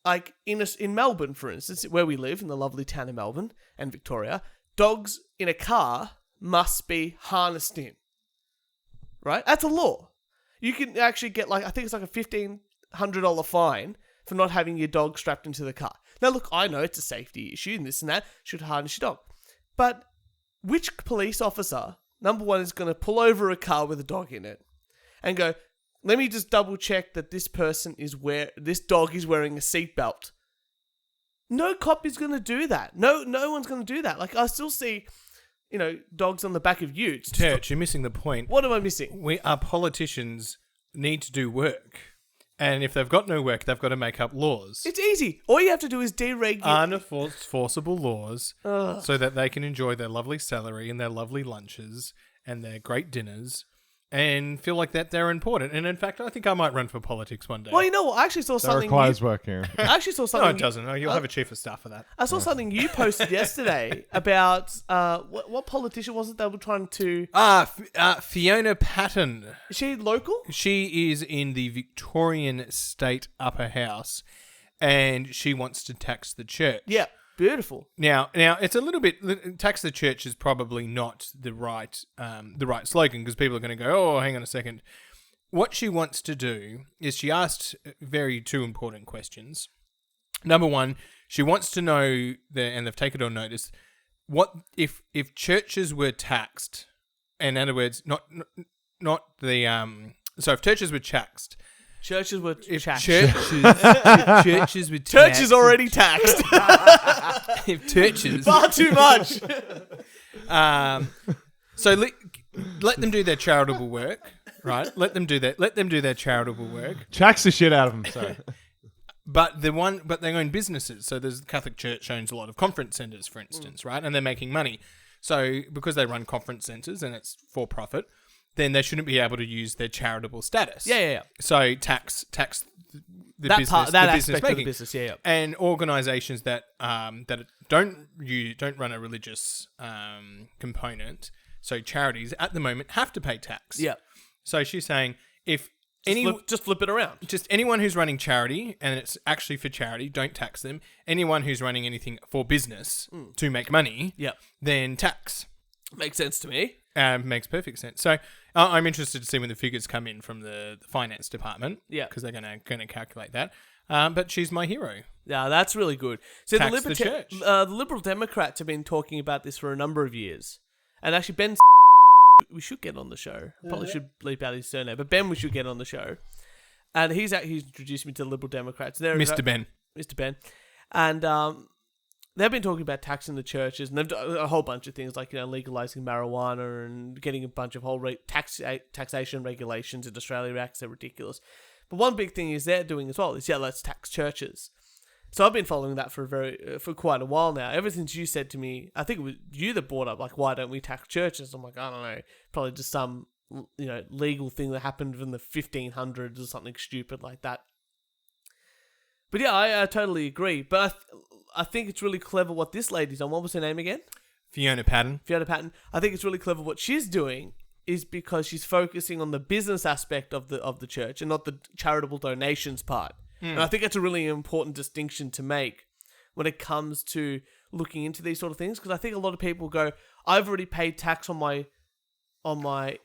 like in Melbourne, for instance, where we live, in the lovely town of Melbourne and Victoria, dogs in a car must be harnessed in. Right? That's a law. You can actually get I think it's like a $1,500 fine for not having your dog strapped into the car. Now look, I know it's a safety issue and this and that, should harness your dog. But which police officer, number one, is going to pull over a car with a dog in it and go, let me just double check that this dog is wearing a seatbelt? No cop is going to do that. No one's going to do that. Like, I still see, dogs on the back of utes. Turch, you're missing the point. What am I missing? Our politicians need to do work. And if they've got no work, they've got to make up laws. It's easy. All you have to do is deregulate. Unenforceable laws so that they can enjoy their lovely salary and their lovely lunches and their great dinners and feel like that they're important. And in fact, I think I might run for politics one day. Well, you know what? I actually saw That something. requires work here. I actually saw something. No, it doesn't. No, you'll have a chief of staff for that. I saw something you posted yesterday about what politician was it they were trying to? Fiona Patten. Is she local? She is in the Victorian State Upper House, and she wants to tax the church. Yeah, beautiful. Now it's a little bit. Tax the church is probably not the right slogan, because people are going to go, oh, hang on a second. What she wants to do is, she asked two important questions. Number one, she wants to know, and they've taken it on notice, what if churches were taxed, in other words, not the so if churches were taxed. Churches were taxed. If churches were taxed. Church is already taxed. If churches. Far too much. So let them do their charitable work, right? Let them do that. Let them do their charitable work. Tax the shit out of them, sorry. But they own businesses. So there's the Catholic Church owns a lot of conference centers, for instance, right? And they're making money. So because they run conference centers and it's for profit, then they shouldn't be able to use their charitable status. Yeah. So tax the that business, part, that the aspect business of the making. business. Yeah. And organisations that don't run a religious component, so charities at the moment have to pay tax. Yeah. So she's saying if Just flip it around. just anyone who's running charity and it's actually for charity, don't tax them. Anyone who's running anything for business to make money, then tax. Makes sense to me. Makes perfect sense. So I'm interested to see when the figures come in from the finance department. Yeah. Because they're going to calculate that. But she's my hero. Yeah, that's really good. So Tax the church. The Liberal Democrats have been talking about this for a number of years. And actually, Ben, we should get on the show. I probably should bleep out his surname. But Ben, we should get on the show. And he's introduced me to the Liberal Democrats. Mr. Ben. Mr. Ben. And they've been talking about taxing the churches, and they've done a whole bunch of things like legalizing marijuana and getting a bunch of whole taxation regulations in Australia Acts. They're ridiculous. But one big thing is they're doing as well is let's tax churches. So I've been following that for quite a while now. Ever since you said to me, I think it was you that brought up why don't we tax churches? I'm like, I don't know, probably just some legal thing that happened in the 1500s or something stupid like that. But yeah, I totally agree. But I think it's really clever what this lady's on. What was her name again? Fiona Patten. I think it's really clever what she's doing is because she's focusing on the business aspect of the church and not the charitable donations part. And I think that's a really important distinction to make when it comes to looking into these sort of things. Because I think a lot of people go, I've already paid tax on my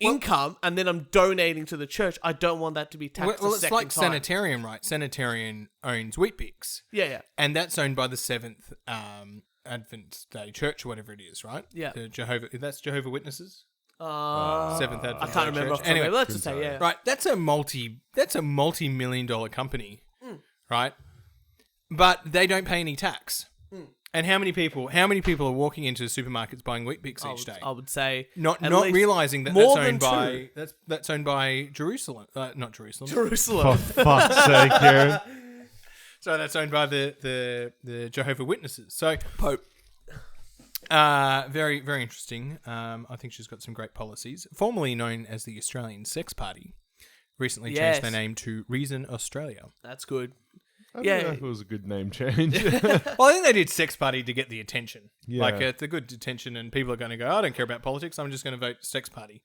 income, and then I'm donating to the church. I don't want that to be taxed. Well, it's like Sanitarian, right? Sanitarian owns Weet-Bix. Yeah. And that's owned by the Seventh Advent Day Church, or whatever it is, right? Yeah. That's Jehovah Witnesses. I Seventh Advent can't Day remember. Church. Anyway, let's just say yeah. Right, that's a multi-million-dollar company, right? But they don't pay any tax. And how many people are walking into supermarkets buying Weet-Bix each day? I would say not least realizing that more that's owned by Jerusalem, not Jerusalem. Jerusalem. For fuck's sake, Kieran. So that's owned by the Jehovah Witnesses. So Pope. Very, very interesting. I think she's got some great policies. Formerly known as the Australian Sex Party, recently changed their Yes. name to Reason Australia. That's good. I don't Yeah. know if it was a good name change. Well, I think they did Sex Party to get the attention. Yeah. Like, it's a good attention, and people are going to go, I don't care about politics, I'm just going to vote Sex Party.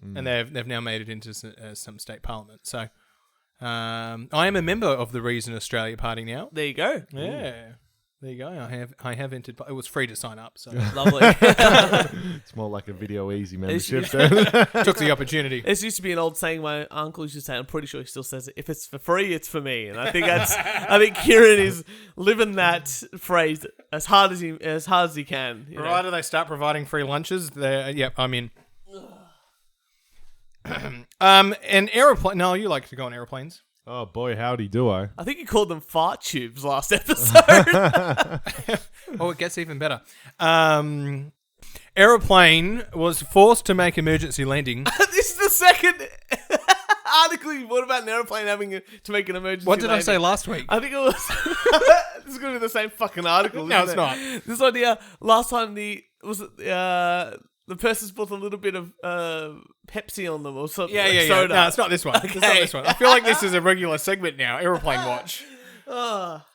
And they've now made it into some state parliament. So I am a member of the Reason Australia Party now. There you go. Yeah. There you go. I have entered. It was free to sign up, so Lovely. It's more like a Video Easy membership. took the opportunity. This used to be an old saying my uncle used to say. I'm pretty sure he still says it. If it's for free, it's for me. And I think I think Kieran is living that phrase as hard as he can. You know? Provided they start providing free lunches, yep, I'm in. An aeroplane. No, you like to go on aeroplanes. Oh boy, howdy do I. I think you called them fart tubes last episode. Oh, it gets even better. Aeroplane was forced to make emergency landing. This is the second article you brought about an airplane having to make an emergency What did I landing. say last week? I think it was. This is going to be the same fucking article. No, isn't it's it? not. This idea last time the person's put a little bit of Pepsi on them or something. Yeah. Soda. No, it's not this one. It's not this one. I feel like this is a regular segment now. Aeroplane watch. Ah.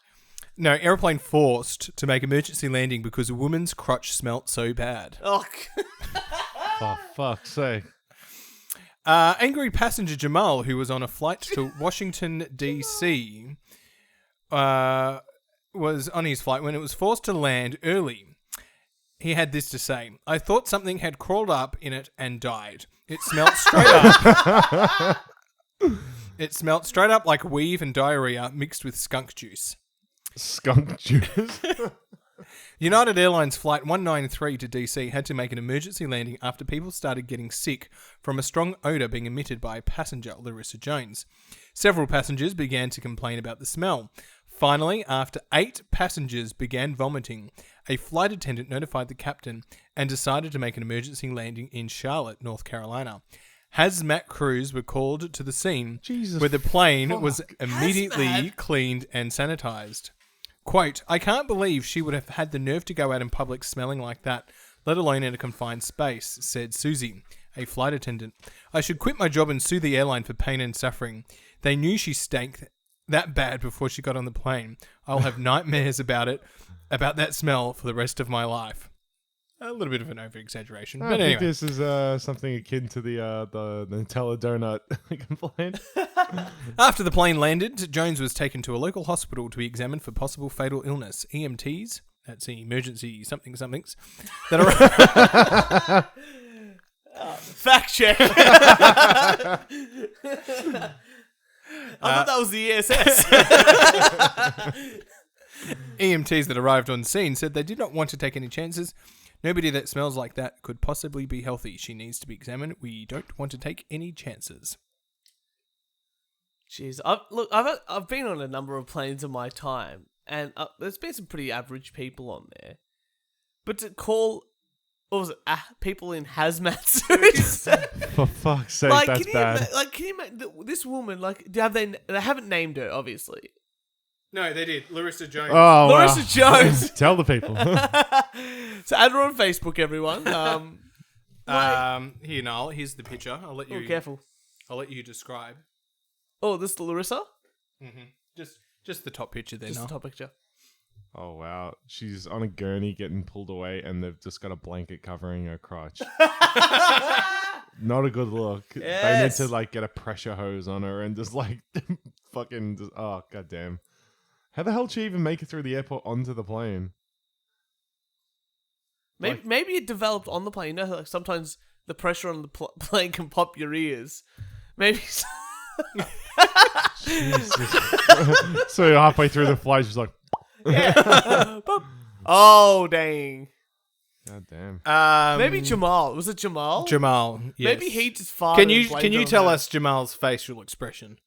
No, aeroplane forced to make emergency landing because a woman's crotch smelt so bad. Oh, For fuck's sake. Angry passenger Jamal, who was on a flight to Washington, D.C., was on his flight when it was forced to land early. He had this to say: I thought something had crawled up in it and died. It smelt straight up. It smelt straight up like weave and diarrhea mixed with skunk juice. Skunk juice. United Airlines Flight 193 to DC had to make an emergency landing after people started getting sick from a strong odour being emitted by passenger Larissa Jones. Several passengers began to complain about the smell. Finally, after 8 passengers began vomiting, a flight attendant notified the captain and decided to make an emergency landing in Charlotte, North Carolina. Hazmat crews were called to the scene, Jesus where the plane was fuck. immediately Hazmat? cleaned and sanitized. Quote, I can't believe she would have had the nerve to go out in public smelling like that, let alone in a confined space, said Susie, a flight attendant. I should quit my job and sue the airline for pain and suffering. They knew she stank that bad before she got on the plane. I'll have nightmares about that smell for the rest of my life. A little bit of an over-exaggeration, I but think anyway. this is something akin to the Nutella donut complaint. After the plane landed, Jones was taken to a local hospital to be examined for possible fatal illness. EMTs, that's the emergency somethings, that are... fact check. I thought that was the ESS. EMTs that arrived on scene said they did not want to take any chances. Nobody that smells like that could possibly be healthy. She needs to be examined. We don't want to take any chances. Jeez, I've been on a number of planes in my time, and there's been some pretty average people on there. But to call, what was it, people in hazmat suits? For fuck's sake, like, that's bad. can you imagine this woman? Like, they haven't named her, obviously. No, they did. Larissa Jones. Oh, Larissa wow. Jones. Tell the people. So add her on Facebook, everyone. Here, Niall. Here's the picture. I'll let you. Oh, careful. I'll let you describe. Oh, this is Larissa. Just the top picture there, Just Niall. the top picture. Oh, wow. She's on a gurney getting pulled away, and they've just got a blanket covering her crotch. Not a good look. They need Yes. to, like, get a pressure hose on her and just, like, fucking... Just, oh, goddamn. How the hell did she even make it through the airport onto the plane? Maybe it developed on the plane. You know, like sometimes the pressure on the plane can pop your ears. Maybe. Jesus. So halfway through the flight, she's like, Oh, dang. God damn. Maybe Jamal. Was it Jamal? Jamal. Yes. Maybe he just farted. Can and you blamed it on tell her. us Jamal's facial expression?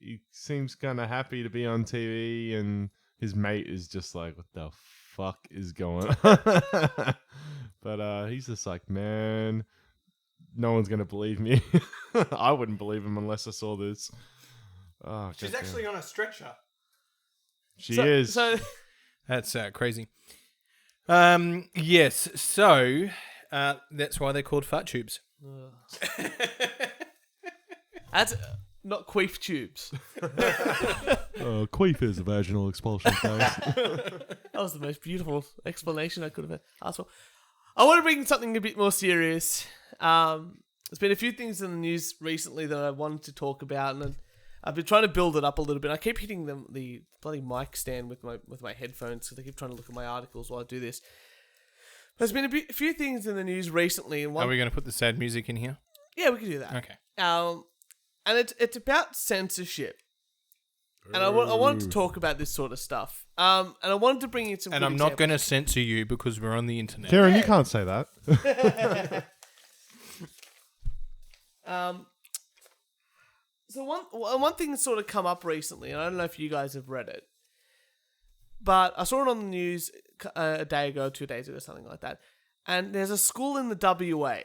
He seems kind of happy to be on TV, and his mate is just like, what the fuck is going on? But he's just like, man, no one's going to believe me. I wouldn't believe him unless I saw this. Oh, She's goddamn. actually on a stretcher. She is. So That's crazy. Yes. So that's why they're called fart tubes. That's not queef tubes. Queef is a vaginal expulsion. That was the most beautiful explanation I could have asked for. I want to bring something a bit more serious. There's been a few things in the news recently that I wanted to talk about, and I've been trying to build it up a little bit. I keep hitting the bloody mic stand with my headphones because I keep trying to look at my articles while I do this. There's been a few things in the news recently, and Are we going to put the sad music in here? yeah, we can do that. Okay. And it's about censorship. And I wanted to talk about this sort of stuff. And I wanted to bring in some. And good I'm not going to examples. censor you because we're on the internet. Kieran, you can't say that. So one thing that's sort of come up recently, and I don't know if you guys have read it, but I saw it on the news a day ago, 2 days ago, something like that. And there's a school in the WA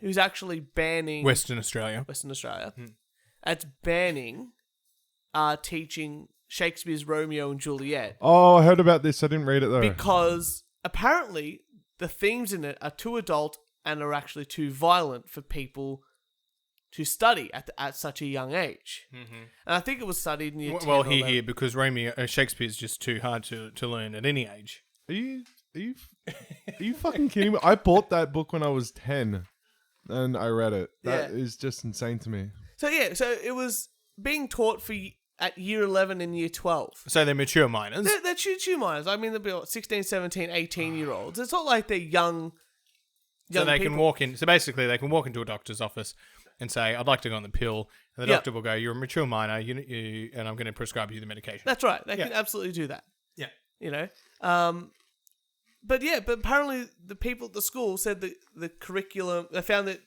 who's actually banning Western Australia. It's banning teaching Shakespeare's Romeo and Juliet Oh, I heard about this. I didn't read it though. because apparently the themes in it are too adult and are actually too violent for people to study at such a young age. Mm-hmm. And I think it was studied in year 10 Well, or here, 11. because Shakespeare's just too hard to learn at any age. Are you fucking kidding me? I bought that book when I was 10 and I read it. That is just insane to me. So it was being taught at year 11 and year 12. So they're mature minors. They're choo-choo minors. I mean, they'll be what, 16, 17, 18-year-olds. It's not like they're young So they people. can walk in. So basically, they can walk into a doctor's office and say, "I'd like to go on the pill," and the doctor will go, "You're a mature minor, and I'm going to prescribe you the medication." That's right. They can absolutely do that. Yeah. You know? But apparently the people at the school said that the curriculum, they found that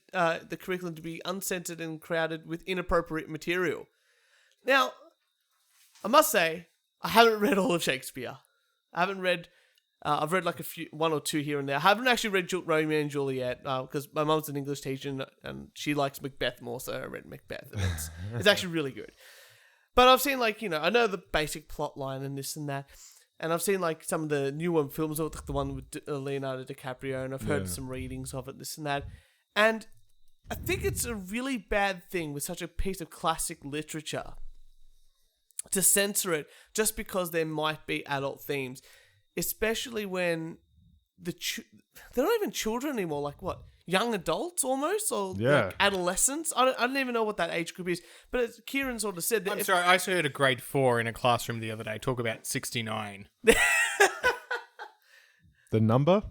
the curriculum to be uncensored and crowded with inappropriate material. Now, I must say, I haven't read all of Shakespeare. I haven't read, I've read like one or two here and there. I haven't actually read Romeo and Juliet because my mum's an English teacher and she likes Macbeth more, so I read Macbeth. And it's actually really good. But I've seen I know the basic plot line and this and that. And I've seen some of the newer films, like the one with Leonardo DiCaprio, and I've heard some readings of it, this and that. And I think it's a really bad thing with such a piece of classic literature to censor it just because there might be adult themes, especially when they're not even children anymore. Like what? Young adults almost, or adolescents. I don't even know what that age group is. But as Kieran sort of said, that I'm sorry, I heard a grade 4 in a classroom the other day talk about 69. The number?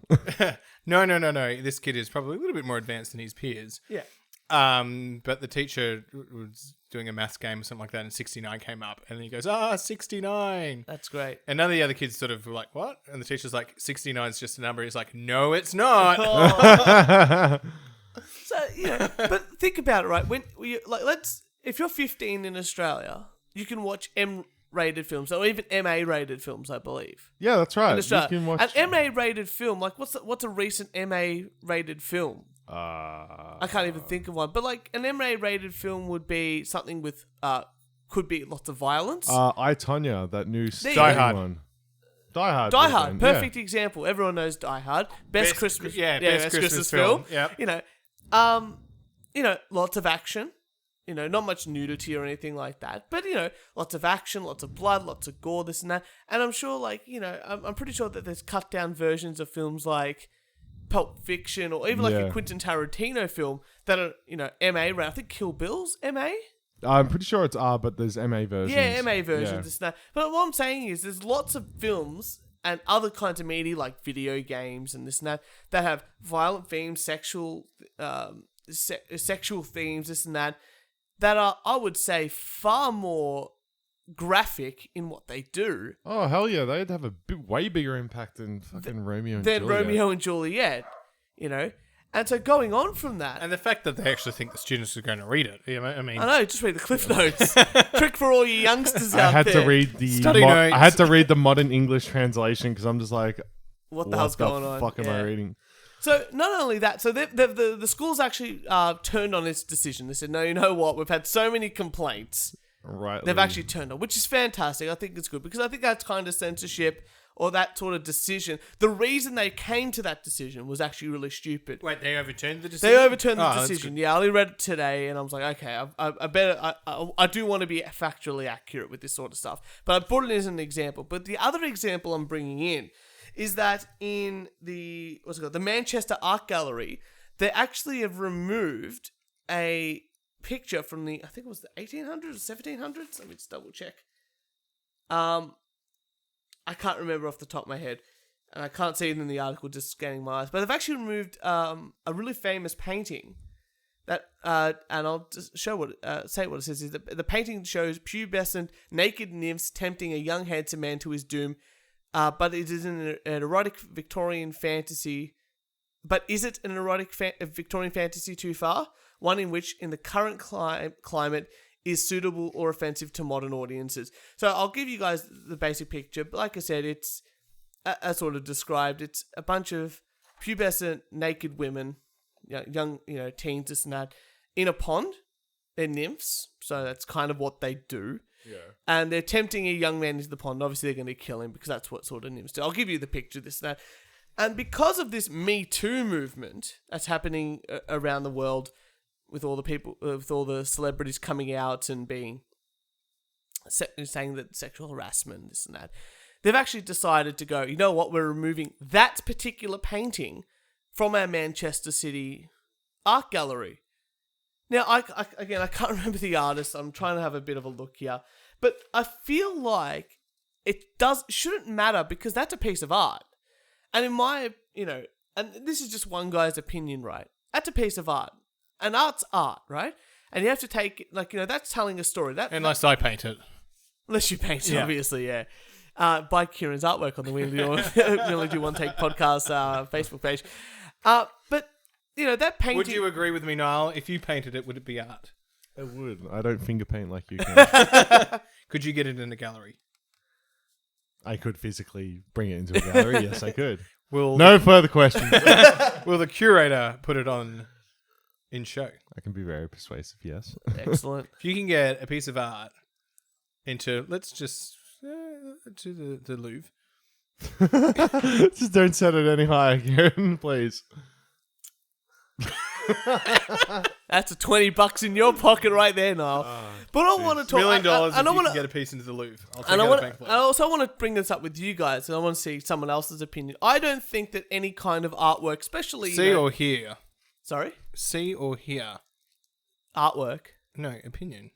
No. This kid is probably a little bit more advanced than his peers. Yeah. But the teacher was doing a maths game or something like that, and 69 came up, and he goes, 69. That's great. And none of the other kids sort of were like, what? And the teacher's like, 69 is just a number. He's like, no, it's not. So but think about it, right? When if you're 15 in Australia, you can watch M-rated films or even MA-rated films, I believe. Yeah, that's right. In Australia, You can watch... an MA-rated film, what's a recent MA-rated film? I can't even think of one. But an MA-rated film would be something with could be lots of violence. I, Tonya, that new Die Hard one. Die Hard. Die Hard, perfect example. Everyone knows Die Hard. Best Christmas film. Yep. Lots of action. Not much nudity or anything like that. But lots of action, lots of blood, lots of gore, this and that. And I'm sure, I'm pretty sure that there's cut down versions of films like Pulp Fiction or even a Quentin Tarantino film that are MA. I think Kill Bill's MA. I'm pretty sure it's R, but there's MA versions. Yeah, MA versions, this and that. But what I'm saying is there's lots of films and other kinds of media like video games and this and that have violent themes, sexual themes, this and that are, I would say, far more graphic in what they do. Oh, hell yeah. They'd have a way bigger impact than fucking Romeo and Juliet. Romeo and Juliet, And so going on from that... And the fact that they actually think the students are going to read it. I mean... I know, just read the Cliff Notes. Trick for all you youngsters I out had there. to read the Study notes. I had to read the modern English translation because I'm just like, what the hell's going on? What the fuck am I reading? So not only that, so the school's actually turned on its decision. They said, no, you know what? We've had so many complaints. Right. They've actually turned on, which is fantastic. I think it's good because I think that's kind of censorship or that sort of decision, the reason they came to that decision was actually really stupid. Wait, they overturned the decision? They overturned the Oh, that's decision. good. Yeah, I only read it today, and I was like, okay, I do want to be factually accurate with this sort of stuff. But I brought it as an example. But the other example I'm bringing in is that in the Manchester Art Gallery, they actually have removed a picture from the, I think it was the 1800s or 1700s. Let me just double check. I can't remember off the top of my head, and I can't see it in the article just scanning my eyes. But they've actually removed a really famous painting that, and I'll just say what it says. Is the painting shows pubescent naked nymphs tempting a young handsome man to his doom, but it is an erotic Victorian fantasy. But is it an erotic Victorian fantasy too far? One in which, in the current climate, is suitable or offensive to modern audiences. So I'll give you guys the basic picture. But like I said, it's as sort of described. It's a bunch of pubescent naked women, young, teens, this and that, in a pond. They're nymphs, so that's kind of what they do. Yeah. And they're tempting a young man into the pond. Obviously, they're going to kill him because that's what sort of nymphs do. I'll give you the picture, this and that. And because of this Me Too movement that's happening around the world, with all the people, with all the celebrities coming out and saying that sexual harassment, this and that, they've actually decided to go, you know what, we're removing that particular painting from our Manchester City art gallery. Now, I can't remember the artist. I'm trying to have a bit of a look here, but I feel like it shouldn't matter because that's a piece of art. And in my, and this is just one guy's opinion, right? That's a piece of art. And art's art, right? And you have to take, that's telling a story. Unless I paint it. Unless you paint it, Yeah. obviously, yeah. Buy Kieran's artwork on the We Only Do One Take podcast Facebook page. But, that painting... Would you agree with me, Niall? If you painted it, would it be art? I would. I don't finger paint like you can. Could you get it in a gallery? I could physically bring it into a gallery. Yes, I could. Will No further questions. Will the curator put it on in show? I can be very persuasive, yes. Excellent. If you can get a piece of art into, let's just, to the Louvre. Just don't set it any higher, Kieran, please. That's a $20 in your pocket right there, Niall. But I want to talk... $1 million if I you want can to... get a piece into the Louvre. I'll take And out a bank I loan. also want to bring this up with you guys, and I want to see someone else's opinion. I don't think that any kind of artwork, especially... See or hear? Sorry? See or hear? Artwork. No, opinion.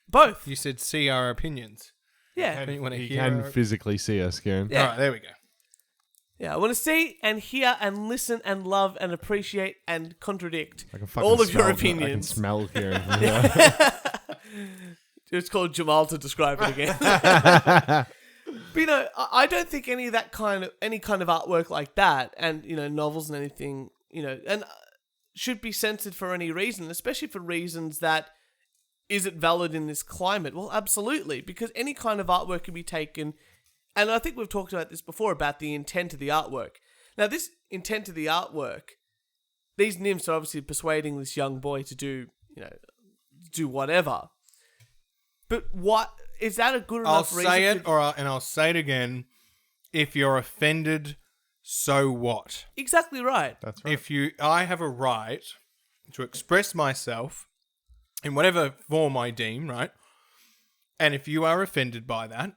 Both. You said see our opinions. Yeah. Don't you want to You hear? can our- physically see us, Kieran. Yeah. All right, there we go. Yeah, I want to see and hear and listen and love and appreciate and contradict I can fucking all of your smell- I can opinions. smell Kieran from here. It's called Jamal to describe it again. But, I don't think any kind of artwork like that, and novels and anything, and should be censored for any reason, especially for reasons that is it valid in this climate? Well, absolutely, because any kind of artwork can be taken, and I think we've talked about this before about the intent of the artwork. Now, this intent of the artwork, these nymphs are obviously persuading this young boy to do whatever. But what is that a good I'll enough reason? say it, and I'll say it again. If you're offended, so what? Exactly right. That's right. I have a right to express myself in whatever form I deem, right? And if you are offended by that,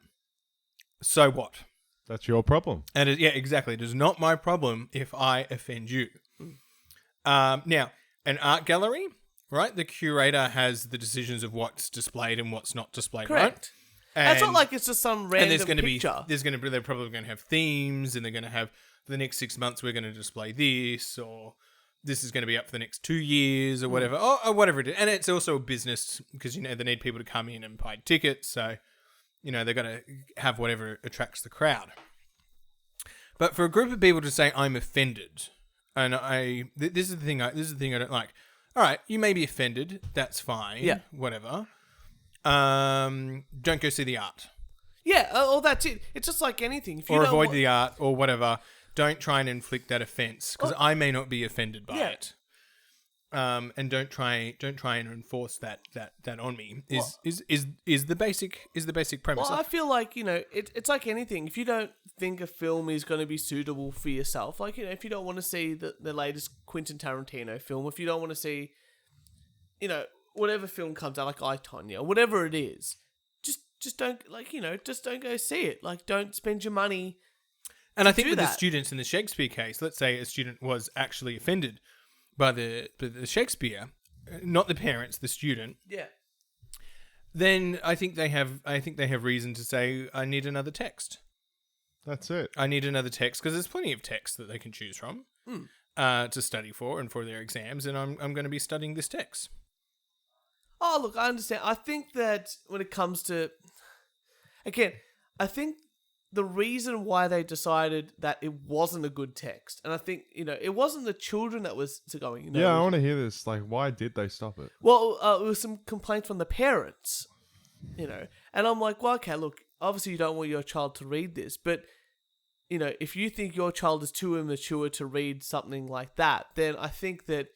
so what? That's your problem. And exactly. It is not my problem if I offend you. Now, an art gallery, right? The curator has the decisions of what's displayed and what's not displayed, right? Correct. It's not like it's just some random there's going to picture. they're probably going to have themes, and they're going to have for the next 6 months we're going to display this, or this is going to be up for the next 2 years, or whatever, or whatever it is. And it's also a business because they need people to come in and buy tickets, so they're going to have whatever attracts the crowd. But for a group of people to say I'm offended, and this is the thing I don't like. All right, you may be offended. That's fine. Yeah. Whatever. Don't go see the art. Yeah, that's it. It's just like anything. If you Or don't avoid wa- the art or whatever. Don't try and inflict that offense because I may not be offended by Yeah. it. and don't try and enforce that on me is the basic premise. Well, I feel like, it's like anything. If you don't think a film is going to be suitable for yourself, like, if you don't want to see the latest Quentin Tarantino film, if you don't want to see, whatever film comes out, like I, Tonya, or whatever it is, just don't, just don't go see it. Like, don't spend your money. And I think with the that. students in the Shakespeare case, let's say a student was actually offended by the Shakespeare, not the parents, the student. Yeah. Then I think they have reason to say, I need another text. That's it. I need another text because there's plenty of texts that they can choose from to study for and for their exams, and I'm going to be studying this text. Oh, look, I understand. I think that when it comes to, again, I think the reason why they decided that it wasn't a good text, and I think, it wasn't the children that was going. Yeah, I want to hear this. Like, why did they stop it? Well, it was some complaints from the parents, and I'm like, well, okay, look, obviously you don't want your child to read this, but, if you think your child is too immature to read something like that, then I think that's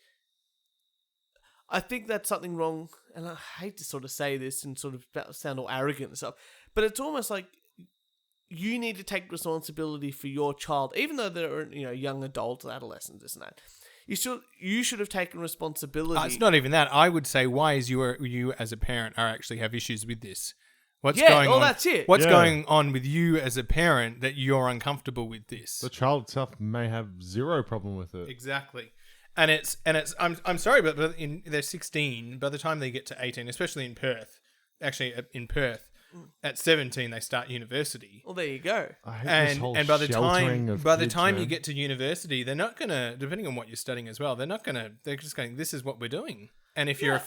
something wrong, and I hate to sort of say this and sort of sound all arrogant and stuff, but it's almost like you need to take responsibility for your child, even though they're young adults, adolescents, this and that. You should have taken responsibility. It's not even that. I would say, why is you as a parent are actually have issues with this? What's Yeah, going well, on? that's it. What's Yeah. going on with you as a parent that you're uncomfortable with this? The child itself may have zero problem with it. Exactly. And it's I'm sorry, but they're 16. By the time they get to 18, especially in Perth, at 17 they start university. Well, there you go. I hate this And whole by the sheltering time of by the kids, time you man. get to university, they're not gonna, depending on what you're studying as well, they're just going, this is what we're doing. And if you're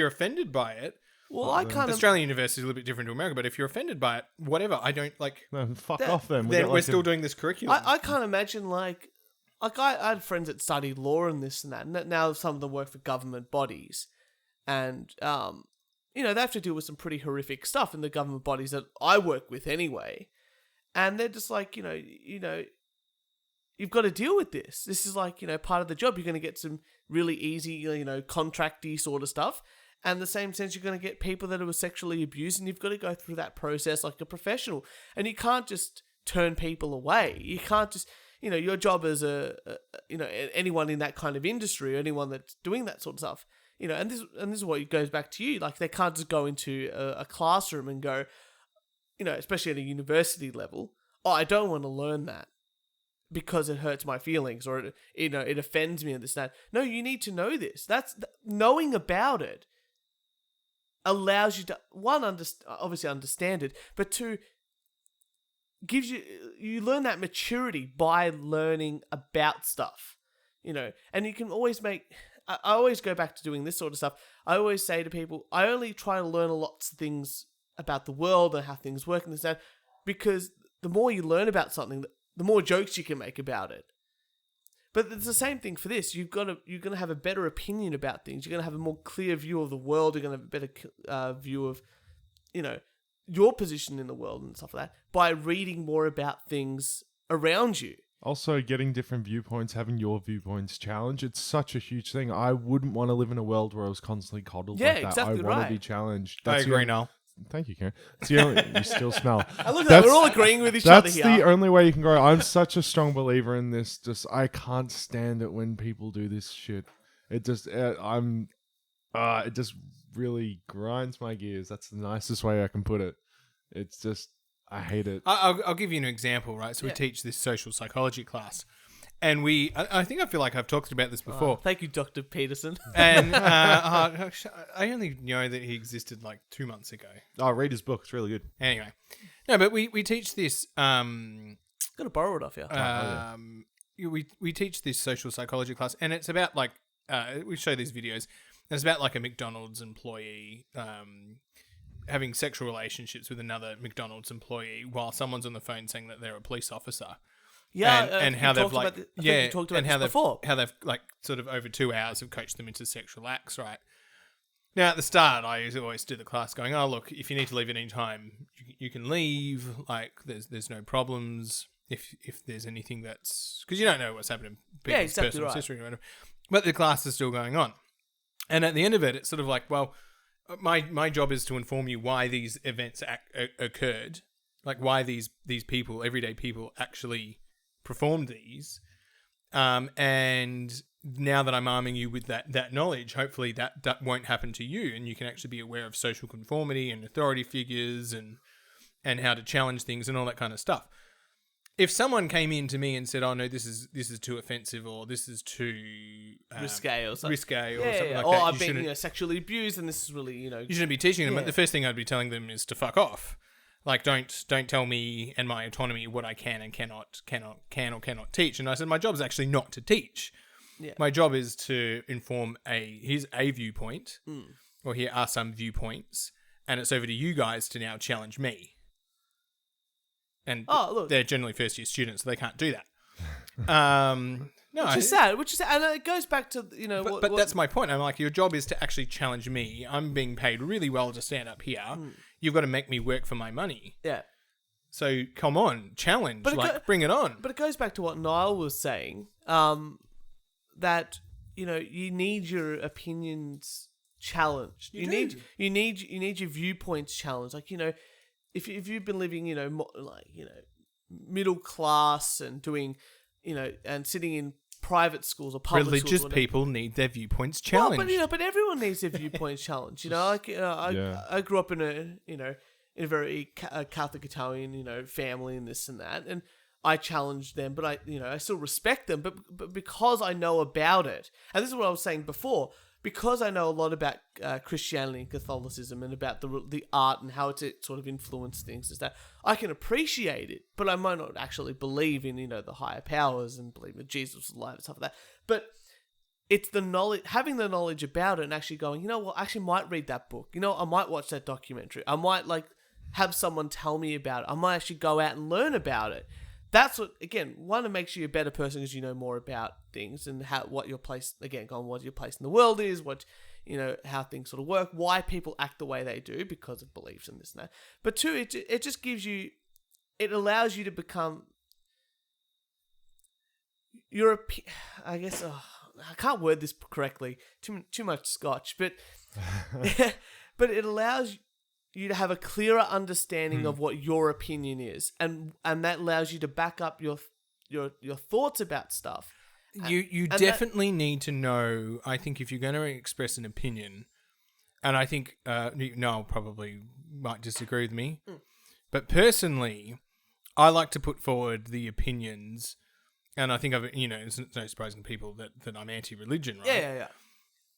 offended by it, Well, I kind of. Australian university is a little bit different to America, but if you're offended by it, whatever, I don't like. No, fuck That- off then. Then got, we're like, still doing this curriculum. I can't imagine like I had friends that studied law and this and that. And now some of them work for government bodies, and they have to deal with some pretty horrific stuff in the government bodies that I work with anyway. And they're just like, you've got to deal with this. This is like, part of the job. You're going to get some really easy, contracty sort of stuff. And in the same sense, you're going to get people that were sexually abused, and you've got to go through that process like a professional. And you can't just turn people away. You can't just, your job as anyone in that kind of industry, or anyone that's doing that sort of stuff, and this is what goes back to you. Like, they can't just go into a classroom and go, especially at a university level, oh, I don't want to learn that because it hurts my feelings, or it offends me and this and that. No, you need to know this. Knowing about it allows you to, one, obviously understand it, but two, gives you learn that maturity by learning about stuff, and you can always I always go back to doing this sort of stuff. I always say to people, I only try to learn lots of things about the world and how things work and this and that, because the more you learn about something, the more jokes you can make about it. But it's the same thing for this. You're gonna have a better opinion about things. You're gonna have a more clear view of the world. You're gonna have a better view of, your position in the world and stuff like that by reading more about things around you. Also, getting different viewpoints, having your viewpoints challenged. It's such a huge thing. I wouldn't want to live in a world where I was constantly coddled Yeah, like that. exactly I want right. to be challenged. I the agree, only- Niall. Thank you, Kieran. It's the only, you still smell. I look at that. We're all agreeing with each other That's here. the only way you can grow. I'm such a strong believer in this. Just, I can't stand it when people do this shit. It just, it just really grinds my gears. That's the nicest way I can put it. It's just, I hate it. I'll give you an example, right? So we Yeah. teach this social psychology class, and I feel like I've talked about this before. Thank you, Dr. Peterson. And I only know that he existed like 2 months ago. Oh, read his book. It's really good. Anyway, no, but we teach this. Gotta borrow it off you. We teach this social psychology class, and it's about like we show these videos. And it's about like a McDonald's employee having sexual relationships with another McDonald's employee while someone's on the phone saying that they're a police officer. Yeah, and how they've like you talked about and how this they've before. how they've like sort of over 2 hours have coached them into sexual acts, right? Now at the start, I always do the class going, "Oh, look, if you need to leave at any time, you can leave. Like, there's no problems. If there's anything that's because you don't know what's happening in people's exactly personal right. history or whatever." But the class is still going on, And at the end of it, it's sort of like, well, my job is to inform you why these events occurred, like why these people, everyday people, actually performed these. And now that I'm arming you with that knowledge, hopefully that won't happen to you, and you can actually be aware of social conformity and authority figures and how to challenge things and all that kind of stuff. If someone came in to me and said, "Oh no, this is too offensive," or "This is too risque or something, something like or that," I've been sexually abused, and this is really you shouldn't be teaching them. Yeah. But the first thing I'd be telling them is to fuck off. Like, don't tell me and my autonomy what I can or cannot teach. And I said, my job is actually not to teach. Yeah. My job is to inform here's a viewpoint, or here are some viewpoints, and it's over to you guys to now challenge me. And they're generally first year students, so they can't do that. No, which is sad. And it goes back to But that's my point. I'm like, your job is to actually challenge me. I'm being paid really well to stand up here. You've got to make me work for my money. Yeah. So come on, challenge, bring it on. But it goes back to what Niall was saying, that you need your opinions challenged. You need your viewpoints challenged. Like if you've been living middle class and doing and sitting in private schools or public religious schools, people need their viewpoints challenged. Well, but everyone needs their viewpoints challenged. I grew up in a very Catholic Italian family and this and that, and I challenged them, but I still respect them, but because I know about it, and this is what I was saying before, because I know a lot about Christianity and Catholicism and about the art and how it sort of influenced things, is that I can appreciate it, but I might not actually believe in the higher powers and believe that Jesus was alive and stuff like that. But it's the knowledge, having the knowledge about it, and actually going, I actually might read that book. I might watch that documentary. I might have someone tell me about it. I might actually go out and learn about it. That's what, again, one, it makes you a better person because you know more about things and what your place in the world is, how things sort of work, why people act the way they do because of beliefs and this and that. But two, it just gives you, it allows you to become I guess, I can't word this correctly, too much scotch, but but it allows you to have a clearer understanding of what your opinion is, and that allows you to back up your thoughts about stuff. You definitely need to know. I think if you're going to express an opinion, and I think Niall probably might disagree with me, but personally, I like to put forward the opinions, and I think it's no surprise to people that I'm anti-religion, right? Yeah.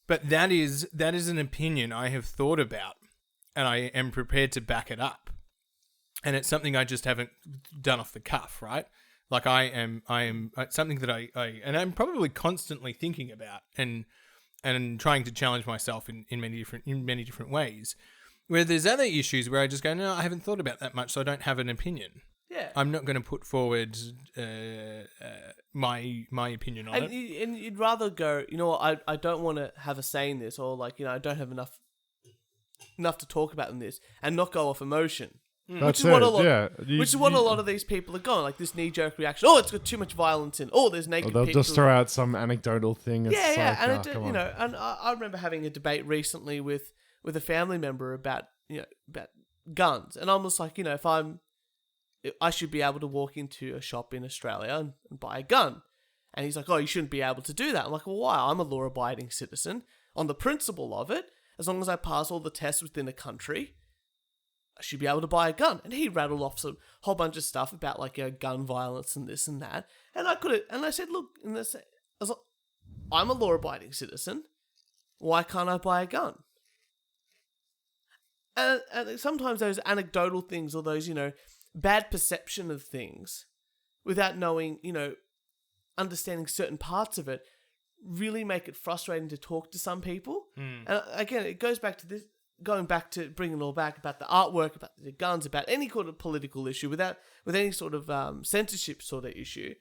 But that is an opinion I have thought about, and I am prepared to back it up. And it's something I just haven't done off the cuff, right? Like I am it's something that and I'm probably constantly thinking about and trying to challenge myself in many different ways. Where there's other issues where I just go, no, I haven't thought about that much, so I don't have an opinion. Yeah. I'm not going to put forward my opinion on it. And you'd rather go, I don't want to have a say in this, or I don't have enough to talk about in this, and not go off emotion. Which is what a lot of these people are going, like this knee-jerk reaction. Oh, it's got too much violence in. Oh, there's naked they'll people. just throw out some anecdotal thing. And and I remember having a debate recently with a family member about guns, and I'm just like, I should be able to walk into a shop in Australia and buy a gun, and he's like, oh, you shouldn't be able to do that. I'm like, well, why? I'm a law-abiding citizen on the principle of it. As long as I pass all the tests within the country, I should be able to buy a gun. And he rattled off a whole bunch of stuff about gun violence and this and that. And I said, look, I'm a law-abiding citizen. Why can't I buy a gun? And sometimes those anecdotal things, or those, bad perception of things without knowing, understanding certain parts of it, really make it frustrating to talk to some people. And again, it goes back to this, going back to bringing it all back about the artwork, about the guns, about any kind of political issue, with any sort of censorship sort of issue.